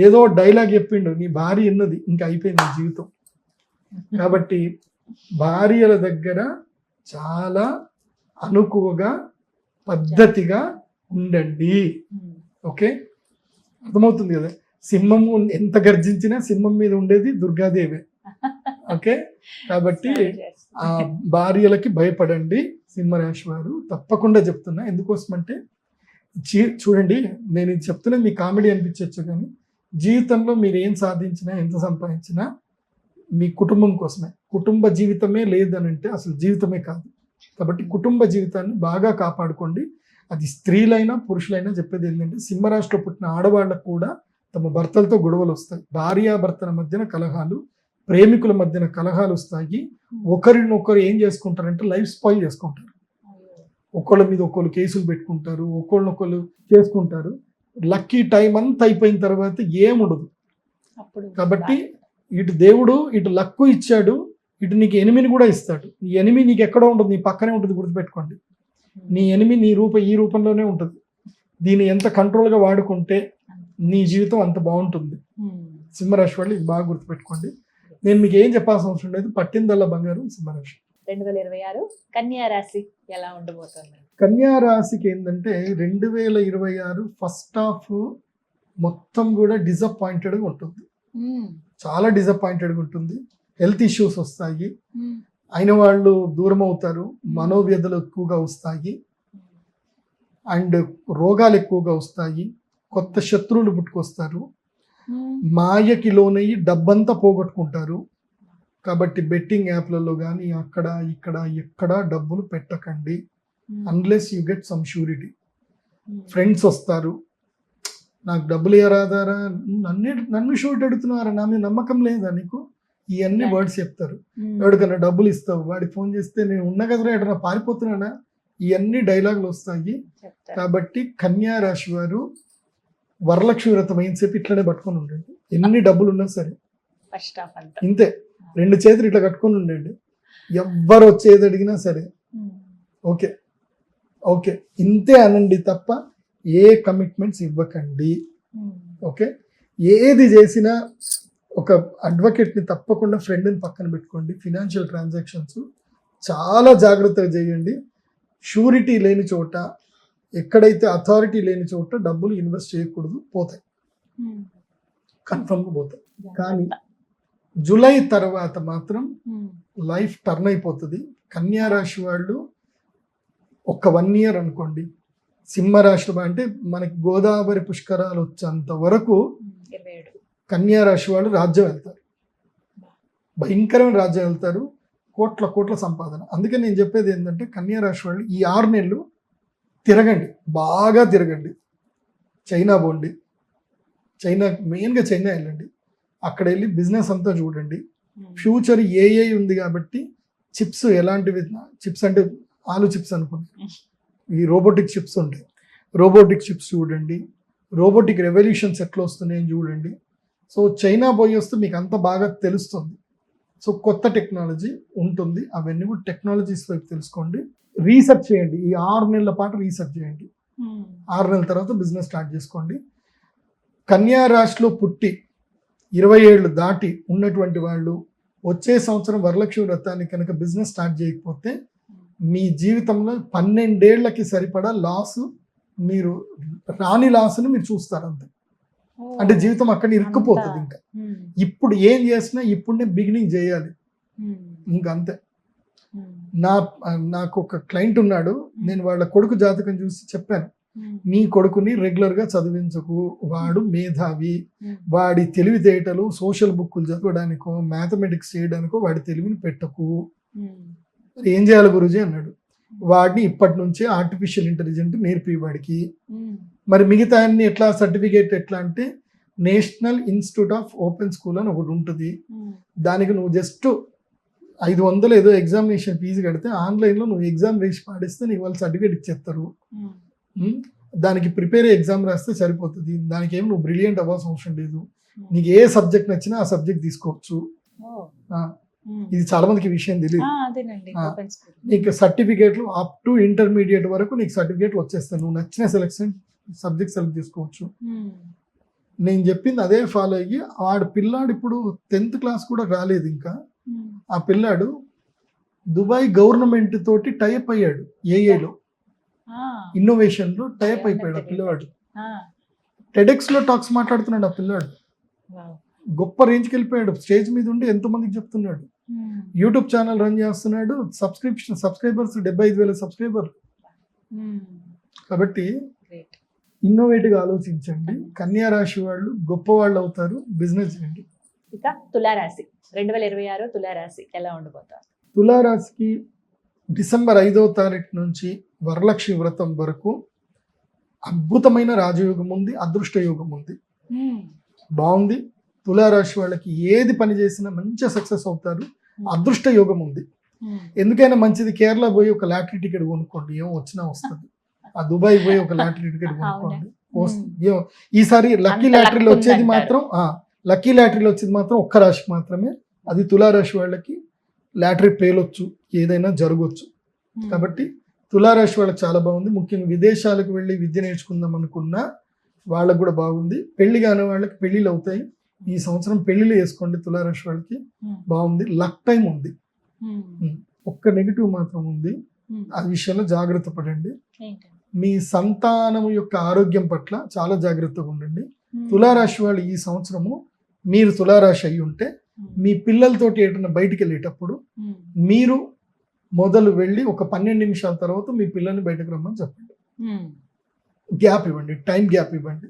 ఏదో డైలాగ్ చెప్పిండు, నీ భార్య విన్నది, ఇంకా అయిపోయింది నీ జీవితం. కాబట్టి భార్యల దగ్గర చాలా అనుకువగా పద్ధతిగా ఉండండి. ఓకే, అర్థమవుతుంది కదా? సింహము ఎంత గర్జించినా సింహం మీద ఉండేది దుర్గాదేవి. ఓకే, కాబట్టి ఆ భార్యలకి భయపడండి సింహరాశి వారు, తప్పకుండా చెప్తున్నా. ఎందుకోసమంటే చూడండి, నేను ఇది చెప్తున్నా మీ కామెడీ అనిపించవచ్చు, కానీ జీవితంలో మీరు ఏం సాధించినా ఎంత సంపాదించినా మీ కుటుంబం కోసమే. కుటుంబ జీవితమే లేదనంటే అసలు జీవితమే కాదు. కాబట్టి కుటుంబ జీవితాన్ని బాగా కాపాడుకోండి. అది స్త్రీలైనా పురుషులైనా చెప్పేది ఏంటంటే, సింహరాశిలో పుట్టిన ఆడవాళ్ళకు కూడా తమ భర్తలతో గొడవలు వస్తాయి, భార్యాభర్తల మధ్యన కలహాలు, ప్రేమికుల మధ్యన కలహాలు వస్తాయి. ఒకరినొకరు ఏం చేసుకుంటారంటే లైఫ్ స్పాయిల్ చేసుకుంటారు, ఒకళ్ళ మీద ఒకళ్ళు కేసులు పెట్టుకుంటారు, ఒకళ్ళనొకళ్ళు చేసుకుంటారు. లక్కీ టైం అంతా అయిపోయిన తర్వాత ఏముండదు. కాబట్టి ఇటు దేవుడు ఇటు లక్కు ఇచ్చాడు, ఇటు నీకు ఎనిమిని కూడా ఇస్తాడు. నీ ఎనిమి నీకు ఎక్కడో ఉంటుంది, నీ పక్కనే ఉంటుంది, గుర్తుపెట్టుకోండి. నీ ఎనిమి ఈ రూపంలోనే ఉంటుంది. దీన్ని ఎంత కంట్రోల్గా వాడుకుంటే నీ జీవితం అంత బాగుంటుంది. సింహరాశి వాళ్ళు ఇది బాగా గుర్తుపెట్టుకోండి. నేను మీకు ఏం చెప్పాల్సిన అవసరం లేదు, పట్టిందల్లా బంగారం సింహరాశి. 2026 కన్యా రాశి ఎలా ఉండబోతుంది? కన్యా రాశికి ఏంటంటే 2026 ఫస్ట్ హాఫ్ మొత్తం కూడా డిసప్పాయింటెడ్గా ఉంటుంది, చాలా డిసప్పాయింటెడ్గా ఉంటుంది. హెల్త్ ఇష్యూస్ వస్తాయి, అయిన వాళ్ళు దూరం అవుతారు, మనోవ్యధలు ఎక్కువగా వస్తాయి, అండ్ రోగాలు ఎక్కువగా వస్తాయి, కొత్త శత్రువులు పుట్టుకొస్తారు, మాయకి లోనయ్యి డబ్బంతా పోగొట్టుకుంటారు. కాబట్టి బెట్టింగ్ యాప్లలో కానీ అక్కడ ఇక్కడ ఎక్కడ డబ్బులు పెట్టకండి, unless you get some surety. Friends వస్తారు, నాకు డబ్బులు ఇవ్వరాదారా, నన్ను షూరిటీ అడుగుతున్నారా, నా మీద నమ్మకం లేదా నీకు, ఇవన్నీ వర్డ్స్ చెప్తారు. ఎవరికైనా డబ్బులు ఇస్తావు, వాడికి ఫోన్ చేస్తే నేను ఉన్నా కదరా ఎక్కడన్నా పారిపోతున్నానా, ఇవన్నీ డైలాగులు వస్తాయి. కాబట్టి కన్యా రాశి వారు వరలక్ష్మి వ్రతం అయినసేపు ఇట్లనే పట్టుకొని ఉండండి, ఎన్ని డబ్బులు ఉన్నా సరే ఇంతే, 2 చేతులు ఇట్లా కట్టుకొని ఉండండి, ఎవ్వరు వచ్చేది అడిగినా సరే ఓకే ఓకే ఇంతే అనండి తప్ప ఏ కమిట్మెంట్స్ ఇవ్వకండి. ఓకే, ఏది చేసినా ఒక అడ్వకేట్ని తప్పకుండా ఫ్రెండ్ని పక్కన పెట్టుకోండి. ఫినాన్షియల్ ట్రాన్సాక్షన్స్ చాలా జాగ్రత్తగా చేయండి. షూరిటీ లేని చోట, ఎక్కడైతే అథారిటీ లేని చోట డబ్బులు ఇన్వెస్ట్ చేయకూడదు, పోతాయి, కన్ఫర్మ్గా పోతాయి. కానీ జూలై తర్వాత మాత్రం లైఫ్ టర్న్ అయిపోతుంది. కన్యా రాశి వాళ్ళు ఒక 1 year అనుకోండి, సింహరాశి అంటే మనకి గోదావరి పుష్కరాలు వచ్చేంత వరకు కన్యా రాశి వాళ్ళు రాజ్యం వెళ్తారు, భయంకరమైన రాజ్యం వెళ్తారు, కోట్ల సంపాదన. అందుకే నేను చెప్పేది ఏంటంటే కన్యా రాశి వాళ్ళు ఈ 6 నెలలు తిరగండి, బాగా తిరగండి. చైనా పోండి, మెయిన్గా చైనా వెళ్ళండి, అక్కడ వెళ్ళి బిజినెస్ అంతా చూడండి. ఫ్యూచర్ ఏఐ ఉంది కాబట్టి చిప్స్ ఎలాంటివి, చిప్స్ అంటే ఆలు చిప్స్ అనుకోండి, ఈ రోబోటిక్ చిప్స్ ఉంటాయి, రోబోటిక్ చిప్స్ చూడండి, రోబోటిక్ రెవల్యూషన్స్ ఎట్లా వస్తున్నాయని చూడండి. సో చైనా పోయి వస్తే మీకు అంత బాగా తెలుస్తుంది. సో కొత్త టెక్నాలజీ ఉంటుంది. అవన్నీ కూడా టెక్నాలజీస్ వైపు తెలుసుకోండి, రీసెర్చ్ చేయండి. ఈ 6 నెలల పాటు రీసెర్చ్ చేయండి. 6 నెలల తర్వాత బిజినెస్ స్టార్ట్ చేసుకోండి. కన్యా రాశిలో పుట్టి 20 ఏళ్ళు దాటి ఉన్నటువంటి వాళ్ళు వచ్చే సంవత్సరం వరలక్ష్మి వ్రతానికి కనుక బిజినెస్ స్టార్ట్ చేయకపోతే మీ జీవితంలో 12 ఏళ్లకి సరిపడా లాస్, మీరు రాని లాస్ని మీరు చూస్తారు అంతే. అంటే జీవితం అక్కడ ఇరుక్కుపోతుంది. ఇంకా ఇప్పుడు ఏం చేసినా ఇప్పుడే బిగినింగ్ చేయాలి, ఇంకా అంతే. నాకు ఒక క్లయింట్ ఉన్నాడు, నేను వాళ్ళ కొడుకు జాతకం చూసి చెప్పాను, నీ కొడుకుని రెగ్యులర్ గా చదివించకు, వాడు మేధావి, వాడి తెలివితేటలు సోషల్ బుక్కులు చదవడానికో మ్యాథమెటిక్స్ చేయడానికో వాడి తెలివిని పెట్టకు. ఏం చేయాలి గురుజీ అన్నాడు. వాడిని ఇప్పటి నుంచే ఆర్టిఫిషియల్ ఇంటెలిజెంట్ నేర్పి వాడికి. మరి మిగతా అన్ని ఎట్లా, సర్టిఫికేట్ ఎట్లా అంటే national institute of open school అని ఒకటి ఉంటుంది. దానికి నువ్వు జస్ట్ 500 ఏదో ఎగ్జామినేషన్ ఫీజు కడితే ఆన్లైన్లో నువ్వు ఎగ్జామ్ వేసి పాడిస్తే నీకు వాళ్ళు సర్టిఫికేట్ ఇచ్చేస్తారు. దానికి ప్రిపేర్ ఎగ్జామ్ రాస్తే సరిపోతుంది. దానికి ఏమి నువ్వు బ్రిలియంట్ అవ్వాల్సిన అవసరం లేదు. నీకు ఏ సబ్జెక్ట్ నచ్చినా ఆ సబ్జెక్ట్ తీసుకోవచ్చు. ఇది చాలా మందికి విషయం తెలియదు. నీకు సర్టిఫికేట్లు అప్ టు ఇంటర్మీడియట్ వరకు నీకు సర్టిఫికేట్లు వచ్చేస్తాయి. నువ్వు నచ్చిన సబ్జెక్ట్ సెలెక్ట్ చేసుకోవచ్చు. నేను చెప్పింది అదే ఫాలో అయ్యి వాడు పిల్లాడు ఇప్పుడు 10th క్లాస్ కూడా రాలేదు ఇంకా. ఆ పిల్లాడు దుబాయ్ గవర్నమెంట్ తోటి టైప్ అయ్యాడు. ఏఐలో ఇన్నోవేషన్ లో టైప్ అయిపోయాడు ఆ పిల్లవాడు. టెడెక్స్ లో టాక్స్ మాట్లాడుతున్నాడు ఆ పిల్లాడు. గొప్ప రేంజ్కి వెళ్ళిపోయాడు. స్టేజ్ మీద ఉండి ఎంతో మందికి చెప్తున్నాడు. యూట్యూబ్ ఛానల్ రన్ చేస్తున్నాడు. సబ్స్క్రైబర్స్ 75,000 సబ్స్క్రైబర్లు. కాబట్టి ఇన్నోవేటివ్ గా ఆలోచించండి. కన్యా రాశి వాళ్ళు గొప్ప వాళ్ళు అవుతారు. బిజినెస్ చేయండి. ఇక తులారాశి 2026 తులారాశి ఎలా ఉండబోతారు? తులారాశికి డిసెంబర్ 5వ తారీఖు నుంచి వరలక్ష్మి వ్రతం వరకు అద్భుతమైన రాజయోగం ఉంది, అదృష్ట యోగం ఉంది. బాగుంది. తులారాశి వాళ్ళకి ఏది పని చేసినా మంచిగా సక్సెస్ అవుతారు. అదృష్ట యోగం ఉంది. ఎందుకైనా మంచిది, కేరళ పోయి ఒక లాటరీ టికెట్ కొనుక్కోండి, ఏమో వచ్చినా వస్తుంది. ఆ దుబాయ్ పోయి ఒక లాటరీ టికెట్ కొనుక్కోండి. ఈసారి లక్కీ లాటరీలో వచ్చేది మాత్రం ఒక్క రాశికి మాత్రమే. అది తులారాశి వాళ్ళకి లాటరీ పేలొచ్చు, ఏదైనా జరగవచ్చు. కాబట్టి తులారాశి వాళ్ళకి చాలా బాగుంది. ముఖ్యంగా విదేశాలకు వెళ్ళి విద్య నేర్చుకుందాం అనుకున్నా వాళ్ళకు కూడా బాగుంది. పెళ్లి కాని వాళ్ళకి పెళ్లిళ్ళు అవుతాయి. ఈ సంవత్సరం పెళ్లిళ్ళు చేసుకోండి. తులారాశి వాళ్ళకి బాగుంది. లక్ టైం ఉంది. ఒక్క నెగిటివ్ మాత్రం ఉంది, ఆ విషయంలో జాగ్రత్త పడండి. మీ సంతానం యొక్క ఆరోగ్యం పట్ల చాలా జాగ్రత్తగా ఉండండి. తులారాశి వాళ్ళు ఈ సంవత్సరము, మీరు తులారాశి అయి ఉంటే మీ పిల్లలతోటి ఏదైనా బయటికి వెళ్ళేటప్పుడు మీరు మొదలు వెళ్ళి ఒక 12 నిమిషాల తర్వాత మీ పిల్లల్ని బయటకు రమ్మని చెప్పండి. గ్యాప్ ఇవ్వండి, టైం గ్యాప్ ఇవ్వండి.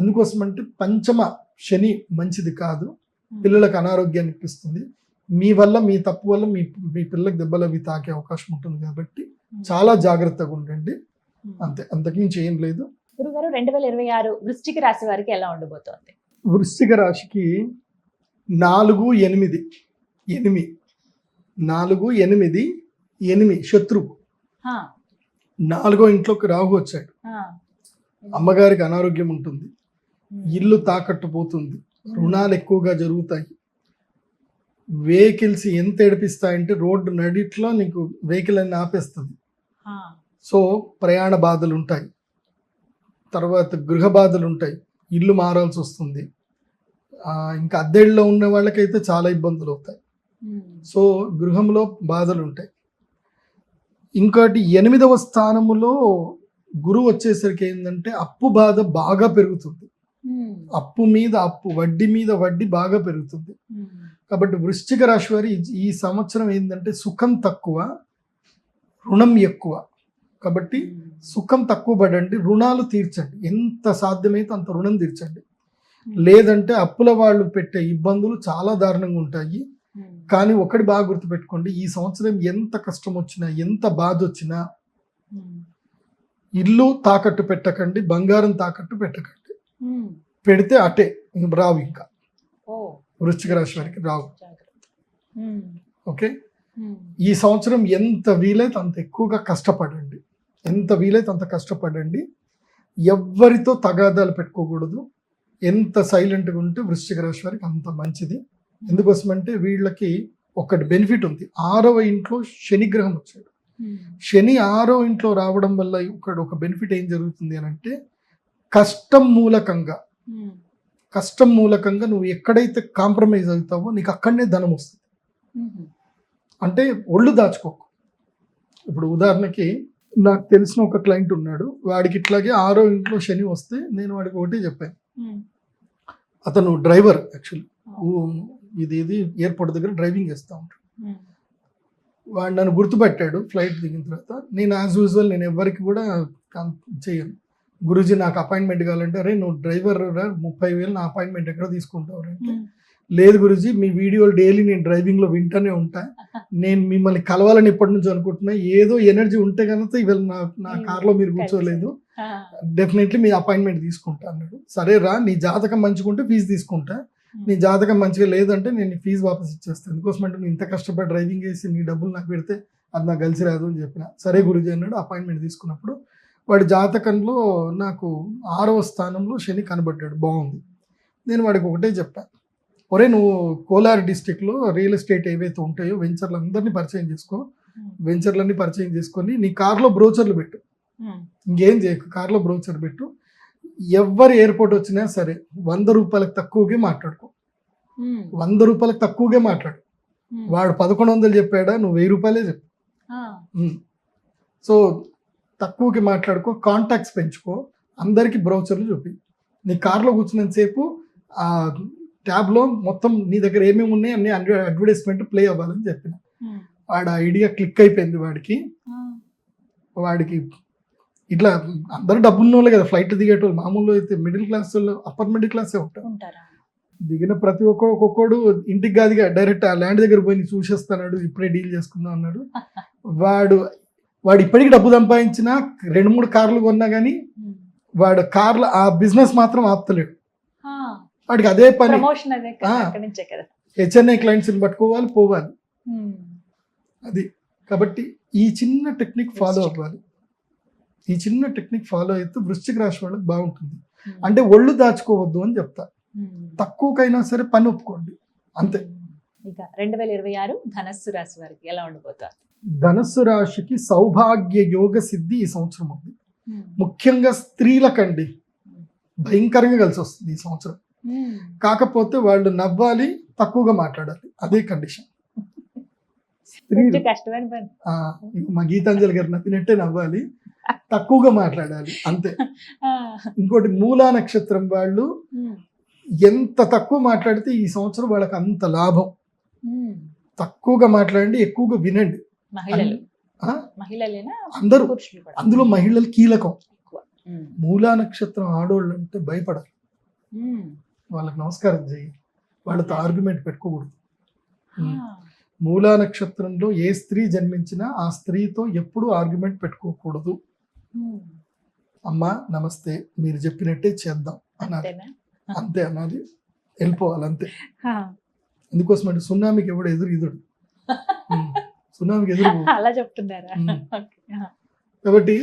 ఎందుకోసం అంటే పంచమ శని మంచిది కాదు, పిల్లలకు అనారోగ్యాన్ని ఇప్పిస్తుంది. మీ వల్ల, మీ తప్పు వల్ల మీ పిల్లలకు దెబ్బలు అవి తాకే అవకాశం ఉంటుంది. కాబట్టి చాలా జాగ్రత్తగా ఉండండి. అంతే, అంతకుమించి ఏం లేదు. గురుగారు 2026 వృశ్చిక రాశి వారికి ఎలా ఉండబోతోంది? వృశ్చిక రాశికి 4-8 శత్రువు. 4వ ఇంట్లోకి రాహు వచ్చాడు. అమ్మగారికి అనారోగ్యం ఉంటుంది, ఇల్లు తాకట్టు పోతుంది, రుణాలు ఎక్కువగా జరుగుతాయి. వెహికల్స్ ఎంత ఏడిపిస్తాయంటే రోడ్డు నడిట్లో నీకు వెహికల్ అన్ని ఆపేస్తుంది. సో ప్రయాణ బాధలు ఉంటాయి, తర్వాత గృహ బాధలు ఉంటాయి, ఇల్లు మారాల్సి వస్తుంది. ఇంకా అద్దెళ్ళలో ఉన్న వాళ్ళకైతే చాలా ఇబ్బందులు అవుతాయి. సో గృహంలో బాధలు ఉంటాయి. ఇంకోటి 8వ స్థానములో గురువు వచ్చేసరికి ఏంటంటే అప్పు బాధ బాగా పెరుగుతుంది. అప్పు మీద అప్పు, వడ్డీ మీద వడ్డీ బాగా పెరుగుతుంది. కాబట్టి వృశ్చిక రాశి వారి ఈ సంవత్సరం ఏంటంటే సుఖం తక్కువ, రుణం ఎక్కువ. కాబట్టి సుఖం తక్కువ పడండి, రుణాలు తీర్చండి. ఎంత సాధ్యమైతే అంత రుణం తీర్చండి. లేదంటే అప్పుల వాళ్ళు పెట్టే ఇబ్బందులు చాలా దారుణంగా ఉంటాయి. కానీ ఒకటి బాగా గుర్తుపెట్టుకోండి, ఈ సంవత్సరం ఎంత కష్టం వచ్చినా, ఎంత బాధ వచ్చినా ఇల్లు తాకట్టు పెట్టకండి, బంగారం తాకట్టు పెట్టకండి. పెడితే అటే రావు, ఇంకా వృశ్చిక రాశి వారికి రావు. ఓకే, ఈ సంవత్సరం ఎంత వీలైతే అంత ఎక్కువగా కష్టపడండి, ఎంత వీలైతే అంత కష్టపడండి. ఎవ్వరితో తగాదాలు పెట్టుకోకూడదు. ఎంత సైలెంట్గా ఉంటే వృశ్చిక రాశి వారికి అంత మంచిది. ఎందుకోసమంటే వీళ్ళకి ఒకటి బెనిఫిట్ ఉంది. 6వ ఇంట్లో శనిగ్రహం వచ్చాడు. శని 6వ ఇంట్లో రావడం వల్ల ఒక బెనిఫిట్ ఏం జరుగుతుంది అని అంటే, కష్టం మూలకంగా నువ్వు ఎక్కడైతే కాంప్రమైజ్ అవుతావో నీకు అక్కడనే ధనం వస్తుంది. అంటే ఒళ్ళు దాచుకోకు. ఇప్పుడు ఉదాహరణకి నాకు తెలిసిన ఒక క్లయింట్ ఉన్నాడు, వాడికి ఇట్లాగే 6వ ఇంట్లో శని వస్తే నేను వాడికి ఒకటే చెప్పాను. అతను డ్రైవర్, యాక్చువల్లీ ఇది ఎయిర్పోర్ట్ దగ్గర డ్రైవింగ్ చేస్తూ ఉంటాడు. వాడు నన్ను గుర్తుపెట్టాడు ఫ్లైట్ దిగిన తర్వాత. నేను యాజ్ యూజువల్ నేను ఎవరికి కూడా చేయను. గురూజీ నాకు అపాయింట్మెంట్ కావాలంటే, అరే నువ్వు డ్రైవర్ రా, 30,000 నా అపాయింట్మెంట్ ఎక్కడ తీసుకుంటావు అంటే, లేదు గురూజీ మీ వీడియోలు డైలీ నేను డ్రైవింగ్లో వింటూనే ఉంటా, నేను మిమ్మల్ని కలవాలని ఎప్పటి నుంచి అనుకుంటున్నా, ఏదో ఎనర్జీ ఉంటే కనుక ఇవాళ నా కార్లో మీరు కూర్చోలేదు, డెఫినెట్లీ మీ అపాయింట్మెంట్ తీసుకుంటా అన్నాడు. సరే రా, నీ జాతకం మంచిగుంటే ఫీజు తీసుకుంటా, నీ జాతకం మంచిగా లేదంటే నేను ఫీజు వాపస్ ఇచ్చేస్తాను. ఎందుకోసం అంటే నువ్వు ఇంత కష్టపడి డ్రైవింగ్ చేసి నీ డబ్బులు నాకు పెడితే అది నాకు కలిసి రాదు అని చెప్పిన. సరే గురూజీ అన్నాడు. అపాయింట్మెంట్ తీసుకున్నప్పుడు వాడి జాతకంలో నాకు 6వ స్థానంలో శని కనబడ్డాడు. బాగుంది. నేను వాడికి ఒకటే చెప్పాను, ఒరే నువ్వు కోలార్ డిస్టిక్లో రియల్ ఎస్టేట్ ఏవైతే ఉంటాయో వెంచర్లు అందరినీ పరిచయం చేసుకో, వెంచర్లన్నీ పరిచయం చేసుకొని నీ కార్లో బ్రోచర్లు పెట్టు, ఇంకేం చేయకు, కార్లో బ్రోచర్ పెట్టు. ఎవరు ఎయిర్పోర్ట్ వచ్చినా సరే 100 రూపాయలకు తక్కువగా మాట్లాడుకో, 100 రూపాయలకు తక్కువగా మాట్లాడు. వాడు 1100 చెప్పాడా, నువ్వు 1000 రూపాయలే చెప్పు. సో తక్కువకి మాట్లాడుకో, కాంటాక్ట్స్ పెంచుకో, అందరికీ బ్రౌచర్లు చూపి. నీ కార్లో కూర్చున్నంతసేపు ఆ ట్యాబ్లో మొత్తం నీ దగ్గర ఏమేమి ఉన్నాయి అన్ని అడ్వర్టైజ్మెంట్ ప్లే అవ్వాలని చెప్పిన. వాడు ఆ ఐడియా క్లిక్ అయిపోయింది వాడికి. ఇట్లా అందరూ డబ్బున్న వాళ్ళే కదా ఫ్లైట్ దిగేటోళ్ళు, మామూలు అయితే మిడిల్ క్లాస్ వాళ్ళు, అప్పర్ మిడిల్ క్లాసే ఉంటారు. దిగిన ప్రతి ఒక్కొక్కడు ఇంటికి కాదుగా డైరెక్ట్ ఆ ల్యాండ్ దగ్గర పోయి చూసేస్తున్నాడు, ఇప్పుడే డీల్ చేసుకుందాం అన్నాడు. వాడు ఇప్పటికీ డబ్బు సంపాదించినా 2-3 కార్లు కొన్నా కానీ వాడు కార్ల ఆ బిజినెస్ మాత్రం ఆపుతలేడు. వాడికి అదే పని, హెచ్ఎన్ఐ క్లయింట్స్ని పట్టుకోవాలి, పోవాలి. అది కాబట్టి ఈ చిన్న టెక్నిక్ ఫాలో అవ్వాలి. ఈ చిన్న టెక్నిక్ ఫాలో అయితే వృశ్చిక రాశి వాళ్ళకి బాగుంటుంది. అంటే ఒళ్ళు దాచుకోవద్దు అని చెప్తా. తక్కువకైనా సరే పని ఒప్పుకోండి, అంతే. ఇక 2026 ధనస్సు రాశి వారికి ఎలా ఉండిపోతారు? ధనస్సు రాశికి సౌభాగ్య యోగ సిద్ధి ఈ సంవత్సరం ఉంది. ముఖ్యంగా స్త్రీలకండి భయంకరంగా కలిసి వస్తుంది ఈ సంవత్సరం. కాకపోతే వాళ్ళు నవ్వాలి, తక్కువగా మాట్లాడాలి, అదే కండిషన్. మా గీతాంజలి గారు నవ్వినట్టే నవ్వాలి, తక్కువగా మాట్లాడాలి, అంతే. ఇంకోటి మూలా నక్షత్రం వాళ్ళు ఎంత తక్కువ మాట్లాడితే ఈ సంవత్సరం వాళ్ళకి అంత లాభం. తక్కువగా మాట్లాడండి, ఎక్కువగా వినండి. అందరూ, అందులో మహిళలు కీలకం. మూలా నక్షత్రం ఆడోళ్ళు అంటే భయపడాలి, వాళ్ళకి నమస్కారం చేయి, వాళ్ళతో ఆర్గ్యుమెంట్ పెట్టుకోకూడదు. మూలా నక్షత్రంలో ఏ స్త్రీ జన్మించినా ఆ స్త్రీతో ఎప్పుడూ ఆర్గ్యుమెంట్ పెట్టుకోకూడదు. అమ్మా నమస్తే, మీరు చెప్పినట్టే చేద్దాం అనాలి, అంతే అనాలి, వెళ్ళిపోవాలి, అంతే. ఎందుకోసం అంటే సునామీకి ఎవడు ఎదురు సునామీకి ఎదురు అలా చెప్తున్నారా? కాబట్టి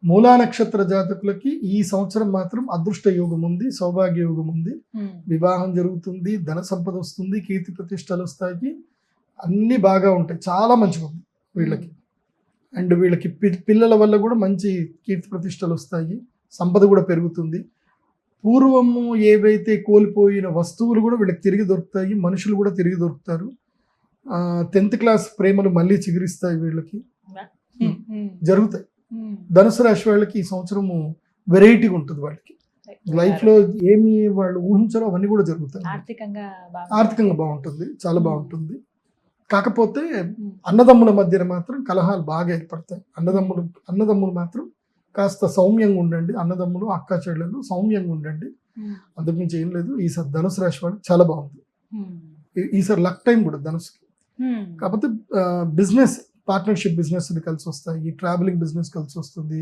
మూలా నక్షత్ర జాతకులకి ఈ సంవత్సరం మాత్రం అదృష్ట యోగం ఉంది, సౌభాగ్య యోగం ఉంది. వివాహం జరుగుతుంది, ధన సంపద వస్తుంది, కీర్తి ప్రతిష్టలు వస్తాయి, అన్ని బాగా ఉంటాయి, చాలా మంచిగా ఉంది వీళ్ళకి. అండ్ వీళ్ళకి పిల్లల వల్ల కూడా మంచి కీర్తి ప్రతిష్టలు వస్తాయి, సంపద కూడా పెరుగుతుంది. పూర్వము ఏవైతే కోల్పోయిన వస్తువులు కూడా వీళ్ళకి తిరిగి దొరుకుతాయి, మనుషులు కూడా తిరిగి దొరుకుతారు. 10th క్లాస్ ప్రేమలు మళ్ళీ చిగురిస్తాయి, వీళ్ళకి జరుగుతాయి. ధనుసు రాశి వాళ్ళకి ఈ సంవత్సరము వెరైటీగా ఉంటుంది. వాళ్ళకి లైఫ్ లో ఏమి వాళ్ళు ఊహించారో అవన్నీ కూడా జరుగుతాయి. ఆర్థికంగా బాగుంటుంది, చాలా బాగుంటుంది. కాకపోతే అన్నదమ్ముల మధ్యన మాత్రం కలహాలు బాగా ఏర్పడతాయి. అన్నదమ్ములు మాత్రం కాస్త సౌమ్యంగా ఉండండి. అన్నదమ్ములు అక్క చెల్లెలు సౌమ్యంగా ఉండండి, అంతకుమించి ఏం లేదు. ఈసారి ధనుసు రాశి వాళ్ళకి చాలా బాగుంది. ఈసారి లక్ టైం కూడా ధనుసుకి. కాకపోతే బిజినెస్ పార్ట్నర్షిప్ బిజినెస్ కలిసి వస్తాయి, ట్రావెలింగ్ బిజినెస్ కలిసి వస్తుంది,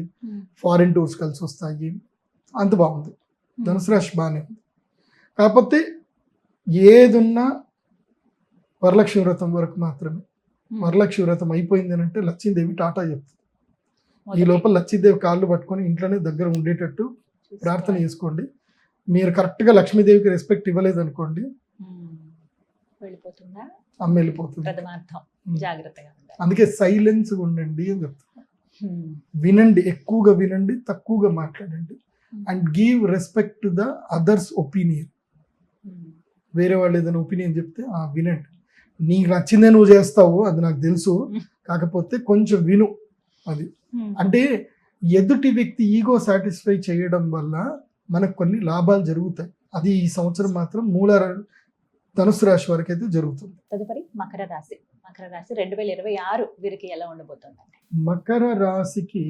ఫారిన్ టూర్స్ కలిసి వస్తాయి, అంత బాగుంది. ధనుసు రాశి బాగానే ఉంది. కాకపోతే ఏదున్నా వరలక్ష్మి వ్రతం వరకు మాత్రమే. వరలక్ష్మి వ్రతం అయిపోయింది అని అంటే లక్ష్మీదేవి టాటా చెప్తుంది. ఈ లోపల లక్ష్మీదేవి కాళ్ళు పట్టుకొని ఇంట్లోనే దగ్గర ఉండేటట్టు ప్రార్థన చేసుకోండి. మీరు కరెక్ట్గా లక్ష్మీదేవికి రెస్పెక్ట్ ఇవ్వలేదు అనుకోండి, వెళ్ళిపోతుందా? అమ్మ వెళ్ళిపోతుంది. ప్రథమార్థం జాగ్రత్తగా ఉండాలి. అందుకే సైలెన్స్ ఉండండి అని చెప్తున్నా. Hmm. వినండి, ఎక్కువగా వినండి, తక్కువగా మాట్లాడండి. And give respect to the others opinion. Hmm. వేరే వాళ్ళు ఏదైనా ఒపీనియన్ చెప్తే వినండి. నీకు నచ్చిందే నువ్వు చేస్తావు, అది నాకు తెలుసు, కాకపోతే కొంచెం విను. అది Hmm. అంటే ఎదుటి వ్యక్తి ఈగో సాటిస్ఫై చేయడం వల్ల మనకు కొన్ని లాభాలు జరుగుతాయి. అది ఈ సంవత్సరం మాత్రం ధనుసు రాశి వరకు అయితే జరుగుతుంది. తదుపరి మకర రాశి. మకర రాశి 2026 వీరికి ఎలా ఉండబోతుందండి? మకర రాశికి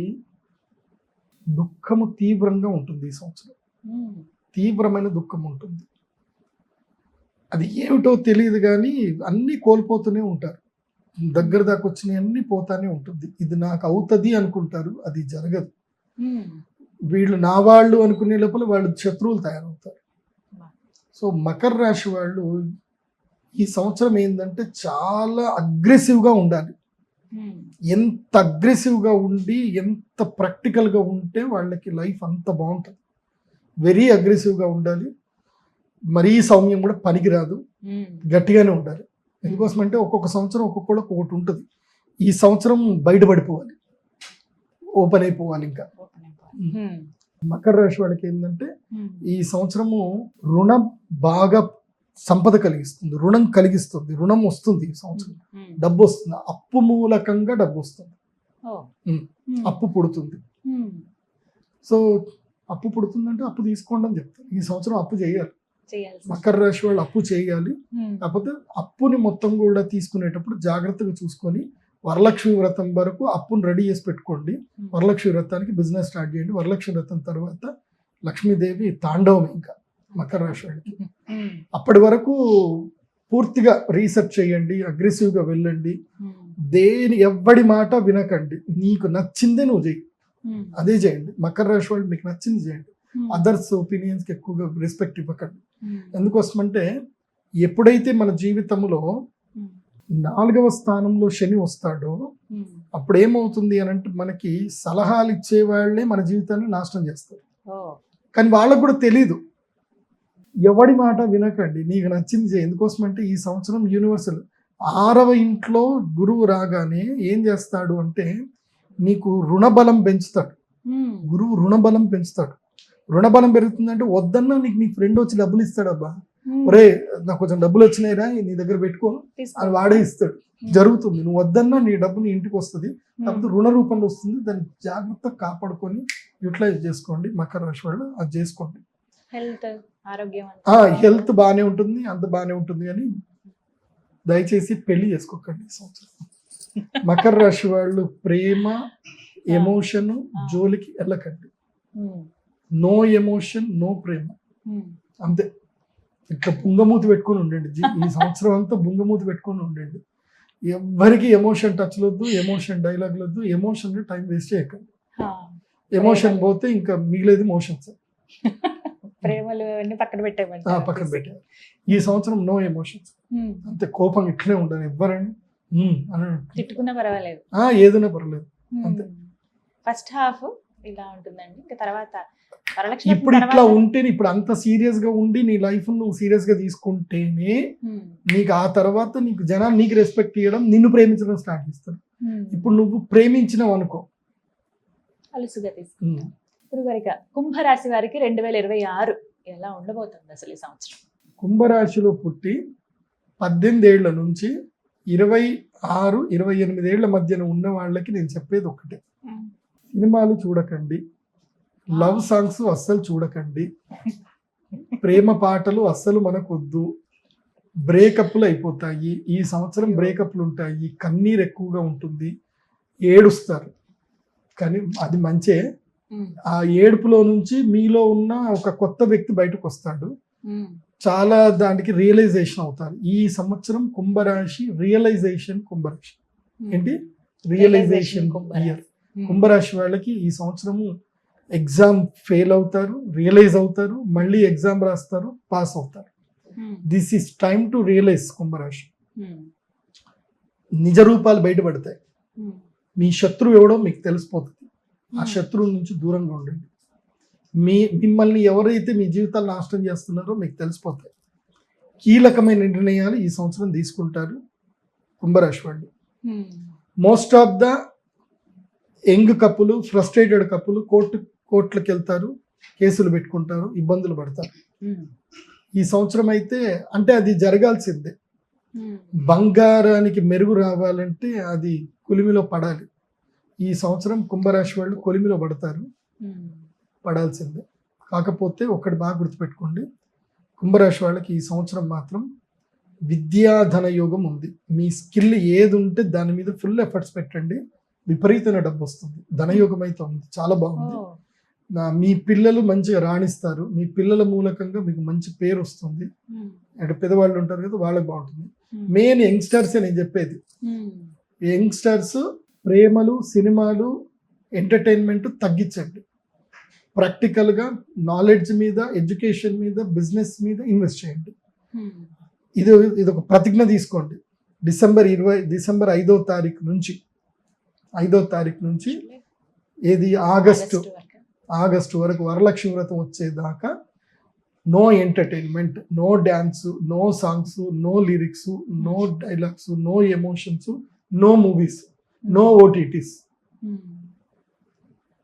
దుఃఖము తీవ్రంగా ఉంటుంది ఈ సంవత్సరం. Hmm. తీవ్రమైన దుఃఖం ఉంటుంది. అది ఏమిటో తెలియదు కానీ అన్నీ కోల్పోతూనే ఉంటారు. దగ్గర దాకా వచ్చినవి అన్నీ పోతానే ఉంటుంది. ఇది నాకు అవుతుంది అనుకుంటారు, అది జరగదు. Hmm. వీళ్ళు నా వాళ్ళు అనుకునే లోపల వాళ్ళు శత్రువులు తయారవుతారు. సో మకర రాశి వాళ్ళు ఈ సంవత్సరం ఏంటంటే చాలా అగ్రెసివ్గా ఉండాలి. Hmm. ఎంత అగ్రెసివ్గా ఉండి ఎంత ప్రాక్టికల్గా ఉంటే వాళ్ళకి లైఫ్ అంత బాగుంటుంది. వెరీ అగ్రెసివ్గా ఉండాలి. మరీ సౌమ్యం కూడా పనికిరాదు, Hmm. గట్టిగానే ఉండాలి. ఎందుకోసం అంటే ఒక్కొక్క సంవత్సరం ఒక్కొక్కళ్ళకి ఒకటి ఉంటుంది. ఈ సంవత్సరం బయటపడిపోవాలి, ఓపెన్ అయిపోవాలి. ఇంకా Open అయిపోవాలి. Hmm. మకర రాశి వాళ్ళకి ఏంటంటే Hmm. ఈ సంవత్సరము రుణం బాగా సంపద కలిగిస్తుంది, రుణం కలిగిస్తుంది, రుణం వస్తుంది. ఈ సంవత్సరం Hmm. డబ్బు వస్తుంది, అప్పు మూలకంగా డబ్బు వస్తుంది. Oh. Hmm. Hmm. అప్పు పుడుతుంది. Hmm. సో అప్పు పుడుతుందంటే అప్పు తీసుకోండి అని చెప్తారు. ఈ సంవత్సరం అప్పు చేయాలి. చేయాల్సి. మకర రాశి వాళ్ళు అప్పు చేయాలి. Hmm. కాకపోతే అప్పుని మొత్తం కూడా తీసుకునేటప్పుడు జాగ్రత్తగా చూసుకొని వరలక్ష్మి వ్రతం వరకు అప్పును రెడీ చేసి పెట్టుకోండి. Hmm. వరలక్ష్మి వ్రతానికి బిజినెస్ స్టార్ట్ చేయండి. వరలక్ష్మి వ్రతం తర్వాత లక్ష్మీదేవి తాండవం ఇంకా మకర రాశి వాళ్ళకి. Hmm. అప్పటి వరకు పూర్తిగా రీసెర్చ్ చేయండి, అగ్రెసివ్గా వెళ్ళండి. Hmm. ఎవ్వడి మాట వినకండి. నీకు నచ్చిందే నువ్వు చేయి, Hmm. అదే చేయండి. మకర రాశి వాళ్ళు మీకు నచ్చింది చేయండి. Hmm. అదర్స్ ఒపీనియన్స్కి ఎక్కువగా రెస్పెక్ట్ ఇవ్వకండి. Hmm. ఎందుకోసమంటే ఎప్పుడైతే మన జీవితంలో Hmm. 4వ స్థానంలో శని వస్తాడో Hmm. అప్పుడు ఏమవుతుంది అని అంటే మనకి సలహాలు ఇచ్చే వాళ్ళే మన జీవితాన్ని నాశనం చేస్తారు. Oh. కానీ వాళ్ళకు కూడా తెలీదు. ఎవడి మాట వినకండి, నీకు నచ్చింది చేయి. ఎందుకోసం అంటే ఈ సంవత్సరం యూనివర్సల్ 6వ ఇంట్లో గురువు రాగానే ఏం చేస్తాడు అంటే నీకు రుణబలం పెంచుతాడు. Hmm. గురువు రుణబలం పెంచుతాడు. రుణబలం పెరుగుతుందంటే వద్దన్నా నీకు నీ ఫ్రెండ్ వచ్చి డబ్బులు ఇస్తాడు. అబ్బా Hmm. ఒరే నాకు కొంచెం డబ్బులు వచ్చినాయిరా, నీ దగ్గర పెట్టుకో తీసుకో. అని వాడే ఇస్తాడు. జరుగుతుంది. నువ్వు వద్దన్నా నీ డబ్బు నీ ఇంటికి వస్తుంది, Hmm. కాకపోతే రుణ రూపంలో వస్తుంది. దాన్ని జాగ్రత్తగా కాపాడుకొని యూటిలైజ్ చేసుకోండి. మకర రాశి వాళ్ళు అది చేసుకోండి. హెల్త్, ఆరోగ్యం హెల్త్ బాగానే ఉంటుంది, అంత బాగానే ఉంటుంది, కానీ దయచేసి పెళ్లి చేసుకోకండి ఈ సంవత్సరం. మకర రాశి వాళ్ళు ప్రేమ ఎమోషన్ జోలికి వెళ్ళకండి. Hmm. నో ఎమోషన్ నో ప్రేమ, Hmm. అంతే. ఇట్లా బుంగమూతి పెట్టుకొని ఉండండి. ఈ సంవత్సరం అంతా బుంగమూతి పెట్టుకొని ఉండండి. ఎవ్వరికి ఎమోషన్ టచ్ వద్దు, ఎమోషన్ డైలాగ్ వద్దు, ఎమోషన్ టైం వేస్ట్ చేయకండి. Ah. ఎమోషన్ పోతే ఇంకా మిగిలేది మోషన్స్. ప్రేమలు అవన్నీ పక్కన పెట్టేయమంటే పక్కన పెట్టారు. ఈ సంవత్సరం నో ఎమోషన్స్, అంతే. కోపం ఇట్లనే ఉండాలి. ఎవ్వరని అని తిట్టుకున్నా పర్వాలేదు, ఏదైనా పర్వాలేదు, అంతే. ఫస్ట్ హాఫ్ ఇలా ఉంటుందండి. ఇంకా తర్వాత వరలక్ష్మి ఇప్పుడు ఇట్లా ఉంటేనే, ఇప్పుడు అంత సీరియస్ గా ఉండి నీ లైఫ్ నువ్వు సీరియస్ గా తీసుకుంటేనే నీకు ఆ తర్వాత నీకు జనాలు నీకు రెస్పెక్ట్ ఇవ్వడం, నిన్ను ప్రేమించడం స్టార్ట్ చేస్తారు. ఇప్పుడు నువ్వు ప్రేమించినావు అనుకో, అలుసుగా తీసుకుంటాం. గురుగారిక కుంభరాశి వారికి 2026 ఎలా ఉండబోతుంది అసలు ఈ సంవత్సరం? కుంభరాశిలో పుట్టి 18 ఏళ్ల నుంచి 26, 28 ఏళ్ల మధ్యన ఉన్న వాళ్ళకి నేను చెప్పేది ఒకటే: సినిమాలు చూడకండి, లవ్ సాంగ్స్ అస్సలు చూడకండి, ప్రేమ పాటలు అస్సలు మనకొద్దు. బ్రేకప్లు అయిపోతాయి ఈ సంవత్సరం, బ్రేకప్లు ఉంటాయి, కన్నీరు ఎక్కువగా ఉంటుంది, ఏడుస్తారు. కానీ అది మంచే. ఆ ఏడుపులో నుంచి మీలో ఉన్న ఒక కొత్త వ్యక్తి బయటకు వస్తాడు. చాలా దానికి రియలైజేషన్ అవుతారు. ఈ సంవత్సరం కుంభరాశి రియలైజేషన్ కుంభరాశి. ఏంటి రియలైజేషన్ ఇయర్. కుంభరాశి వాళ్ళకి ఈ సంవత్సరము ఎగ్జామ్ ఫెయిల్ అవుతారు, రియలైజ్ అవుతారు, మళ్ళీ ఎగ్జామ్ రాస్తారు, పాస్ అవుతారు. This is time to realize కుంభరాశి. నిజ రూపాలు బయటపడతాయి. మీ శత్రువు ఎవడో మీకు తెలిసిపోతుంది. ఆ శత్రువు నుంచి దూరంగా ఉండండి. మిమ్మల్ని ఎవరైతే మీ జీవితాలు నాశనం చేస్తున్నారో మీకు తెలిసిపోతాయి. కీలకమైన నిర్ణయాలు ఈ సంవత్సరం తీసుకుంటారు కుంభరాశి వాళ్ళు. మోస్ట్ ఆఫ్ ద యంగ్ కప్పులు, ఫ్రస్ట్రేటెడ్ కప్పులు కోర్టులకు వెళ్తారు, కేసులు పెట్టుకుంటారు, ఇబ్బందులు పడతారు. ఈ సంవత్సరం అయితే అంటే అది జరగాల్సిందే. బంగారానికి మెరుగు రావాలంటే అది కొలిమిలో పడాలి. ఈ సంవత్సరం కుంభరాశి వాళ్ళు కొలిమిలో పడతారు, పడాల్సిందే. కాకపోతే ఒకటి బాగా గుర్తుపెట్టుకోండి, కుంభరాశి వాళ్ళకి ఈ సంవత్సరం మాత్రం విద్యాధన యోగం ఉంది. మీ స్కిల్ ఏది ఉంటే దాని మీద ఫుల్ ఎఫర్ట్స్ పెట్టండి, విపరీతమైన డబ్బు వస్తుంది. ధనయోగం అయితే ఉంది, చాలా బాగుంది. మీ పిల్లలు మంచిగా రాణిస్తారు, మీ పిల్లల మూలకంగా మీకు మంచి పేరు వస్తుంది. అంటే పెద్దవాళ్ళు ఉంటారు కదా, వాళ్ళకి బాగుంటుంది. మెయిన్ యంగ్స్టర్సే నేను చెప్పేది. యంగ్స్టర్స్ ప్రేమలు, సినిమాలు, ఎంటర్టైన్మెంట్ తగ్గించండి. ప్రాక్టికల్గా నాలెడ్జ్ మీద, ఎడ్యుకేషన్ మీద, బిజినెస్ మీద ఇన్వెస్ట్ చేయండి. ఇది ఒక ప్రతిజ్ఞ తీసుకోండి. డిసెంబర్ 5వ తారీఖు నుంచి ఏది ఆగస్టు వరకు వరలక్ష్మి వ్రతం వచ్చేదాకా no entertainment, no dance, no songs, no lyrics, no dialogues, no emotions, no movies, no OTTs.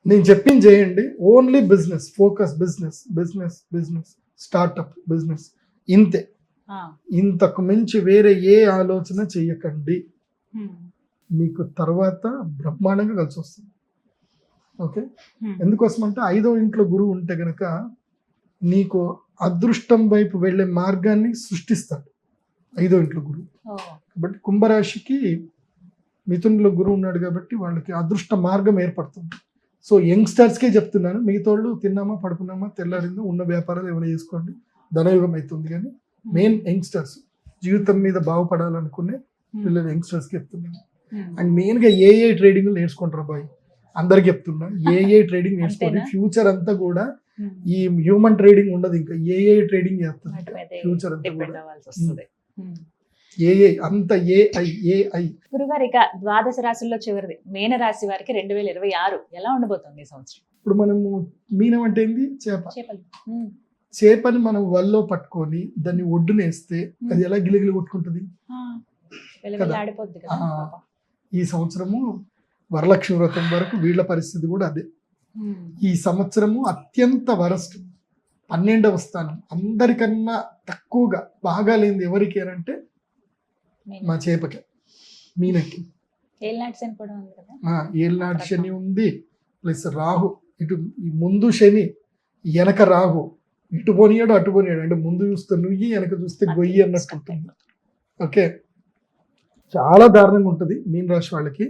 నేను చెప్పింది చేయండి. Only business focus, business startup business, ఇంతే. ఇంతకు మించి వేరే ఏ ఆలోచన చెయ్యకండి. మీకు తర్వాత బ్రహ్మాండంగా కలిసి వస్తుంది. ఓకే, ఎందుకోసం అంటే 5వ ఇంట్లో గురువు ఉంటే గనక నీకు అదృష్టం వైపు వెళ్ళే మార్గాన్ని సృష్టిస్తాడు 5వ ఇంట్లో గురువు. కాబట్టి కుంభరాశికి మిథునంలో గురువు ఉన్నాడు కాబట్టి వాళ్ళకి అదృష్ట మార్గం ఏర్పడుతుంది. సో యంగ్స్టర్స్కే చెప్తున్నాను, మిగతా వాళ్ళు తిన్నామా, పడుకున్నామా, తెల్లారిందో ఉన్న వ్యాపారాలు ఏమైనా చేసుకోండి, ధనయోగం అవుతుంది. కానీ మెయిన్ యంగ్స్టర్స్ జీవితం మీద బాగుపడాలనుకునే పిల్లలు యంగ్స్టర్స్కి చెప్తున్నాను. అండ్ మెయిన్గా ఏఐ ట్రేడింగ్ నేర్చుకుంటారు బాయ్, అందరికి చెప్తున్నా. ఏఐ ట్రేడింగ్ నేర్చుకోండి. ఫ్యూచర్ అంతా కూడా ఈ హ్యూమన్ ట్రేడింగ్ ఉండదు, ఇంకా ఏఐ ట్రేడింగ్ చేస్తుంది ఫ్యూచర్ అంతా కూడా. ఏఐ అంత ఏఐ. గురుగారు, ఇక ద్వాదశ రాశుల్లో చివరిది మీన రాశి వారికి 2026 ఎలా ఉండబోతుంది ఈ సంవత్సరం? ఇప్పుడు మనము మీనం అంటే ఏంది? చేపలు. చేపని మనం వల్లో పట్టుకొని దాన్ని ఒడ్డునేస్తే అది ఎలా గిలిగిలి కొట్టుకుంటుంది కదా. ఈ సంవత్సరము వరలక్ష్మి వ్రతం వరకు వీళ్ళ పరిస్థితి కూడా అదే. ఈ సంవత్సరము అత్యంత వరస్ట్, 12వ స్థానం. అందరికన్నా తక్కువగా బాగా లేనిది ఎవరికి అంటే మా చేపకి, మీనకి. ఏళ్ళనాటి శని ఉంది, ప్లస్ రాహు. ఇటు ముందు శని, వెనక రాహు. ఇటు పోనీయాడు, అటు పోనీయాడు. అంటే ముందు చూస్తే నుయ్యి, వెనక చూస్తే గొయ్యి అన్నట్టు ఉంటుంది. ఓకే, చాలా దారుణంగా ఉంటుంది మీన రాశి వాళ్ళకి.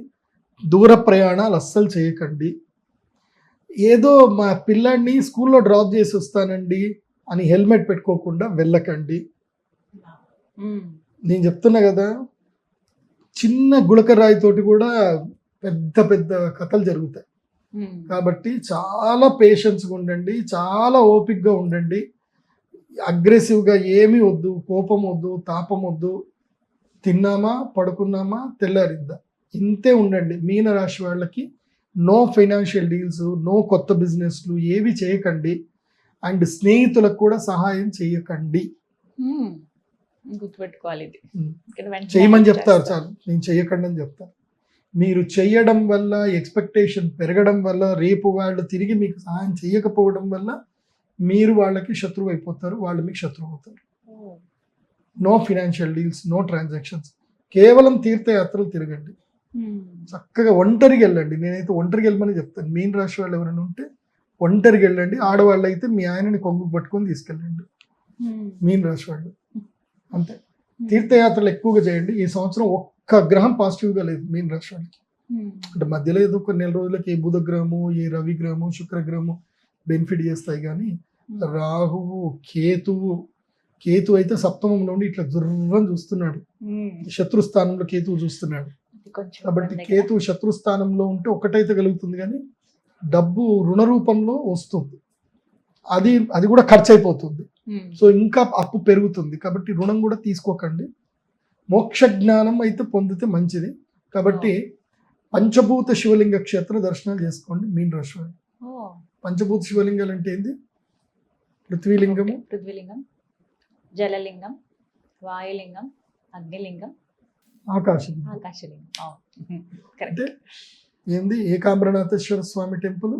దూర ప్రయాణాలు అస్సలు చేయకండి. ఏదో మా పిల్లాడిని స్కూల్లో డ్రాప్ చేసి వస్తానండి అని హెల్మెట్ పెట్టుకోకుండా వెళ్ళకండి. నేను చెప్తున్నా కదా, చిన్న గుళకరాయితోటి కూడా పెద్ద పెద్ద కథలు జరుగుతాయి. కాబట్టి చాలా పేషెన్స్గా ఉండండి, చాలా ఓపిక్గా ఉండండి. అగ్రెసివ్గా ఏమీ వద్దు, కోపం వద్దు, తాపం వద్దు. తిన్నామా, పడుకున్నామా, తెల్లారిందా, ఇంతే ఉండండి. మీన రాశి వాళ్ళకి నో ఫైనాన్షియల్ డీల్స్, నో కొత్త బిజినెస్లు ఏవి చేయకండి. అండ్ స్నేహితులకు కూడా సహాయం చేయకండి. గుర్తుపెట్టుకోవాలి, చేయమని చెప్తారు చాలు, నేను చెయ్యకండి అని చెప్తాను. మీరు చెయ్యడం వల్ల ఎక్స్పెక్టేషన్ పెరగడం వల్ల రేపు వాళ్ళు తిరిగి మీకు సహాయం చేయకపోవడం వల్ల మీరు వాళ్ళకి శత్రువు అయిపోతారు, వాళ్ళు మీకు శత్రువు అవుతారు. No financial deals, no transactions. కేవలం తీర్థయాత్రలు తిరగండి, చక్కగా ఒంటరికి వెళ్ళండి. నేనైతే ఒంటరికి వెళ్ళమని చెప్తాను. మీన రాశి వాళ్ళు ఎవరైనా ఉంటే ఒంటరికి వెళ్ళండి. ఆడవాళ్ళు అయితే మీ ఆయనని కొంగు పట్టుకొని తీసుకెళ్ళండి, మీన రాశి వాళ్ళు. అంతే. తీర్థయాత్రలు ఎక్కువగా చేయండి. ఈ సంవత్సరం ఒక్క గ్రహం పాజిటివ్గా లేదు మీన రాశి వాళ్ళకి. అంటే మధ్యలో ఏదో కొన్ని నెల రోజులకి ఏ బుధగ్రహము, ఏ రవిగ్రహము, శుక్రగ్రహము బెనిఫిట్ చేస్తాయి. కానీ రాహువు, కేతు అయితే సప్తమంలో ఉండి ఇట్లా దుర్రం చూస్తున్నాడు, శత్రుస్థానంలో కేతువు చూస్తున్నాడు. కాబట్టి కేతు శత్రుస్థానంలో ఉంటే ఒకటైతే కలుగుతుంది, కానీ డబ్బు రుణ రూపంలో వస్తుంది. అది కూడా ఖర్చు అయిపోతుంది. సో ఇంకా అప్పు పెరుగుతుంది. కాబట్టి రుణం కూడా తీసుకోకండి. మోక్ష జ్ఞానం అయితే పొందితే మంచిది. కాబట్టి పంచభూత శివలింగ క్షేత్ర దర్శనాలు చేసుకోండి మీన రాశి వాళ్ళు. పంచభూత శివలింగాలు అంటే ఏంది? పృథ్వీలింగం, జలలింగం, వాయులింగం, అగ్నిలింగం, ఆకాశం ఆకాశలింగం. అంటే కరెక్ట్. ఏంది ఏకాంబరనాథేశ్వర స్వామి టెంపుల్,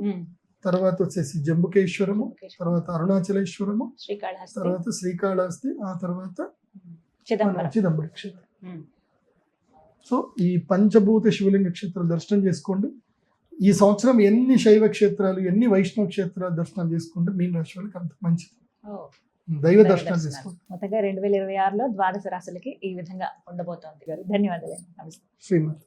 తర్వాత వచ్చేసి జంబుకేశ్వరము, తర్వాత అరుణాచలేశ్వరము, శ్రీకాళహస్తి, తర్వాత శ్రీకాళహస్తి, ఆ తర్వాత చిదంబరం. చిదంబర క్షేత్రం. ఉమ్. సో ఈ పంచభూత శివలింగ క్షేత్రాలు దర్శనం చేసుకోండి. ఈ సంవత్సరం ఎన్ని శైవ క్షేత్రాలు, ఎన్ని వైష్ణవ క్షేత్రాలు దర్శనం చేసుకుంటే మీన రాశి వాళ్ళకి అంత మంచిది. ఓ, దైవ దైవ దర్శనాలు దర్శనాలు. చేసుకోండి. మొత్తంగా 2026లో ద్వాదశ రాశులకి ఈ విధంగా ఉండబోతోంది గారు. ధన్యవాదాలు. నమస్తే. శ్రీమతి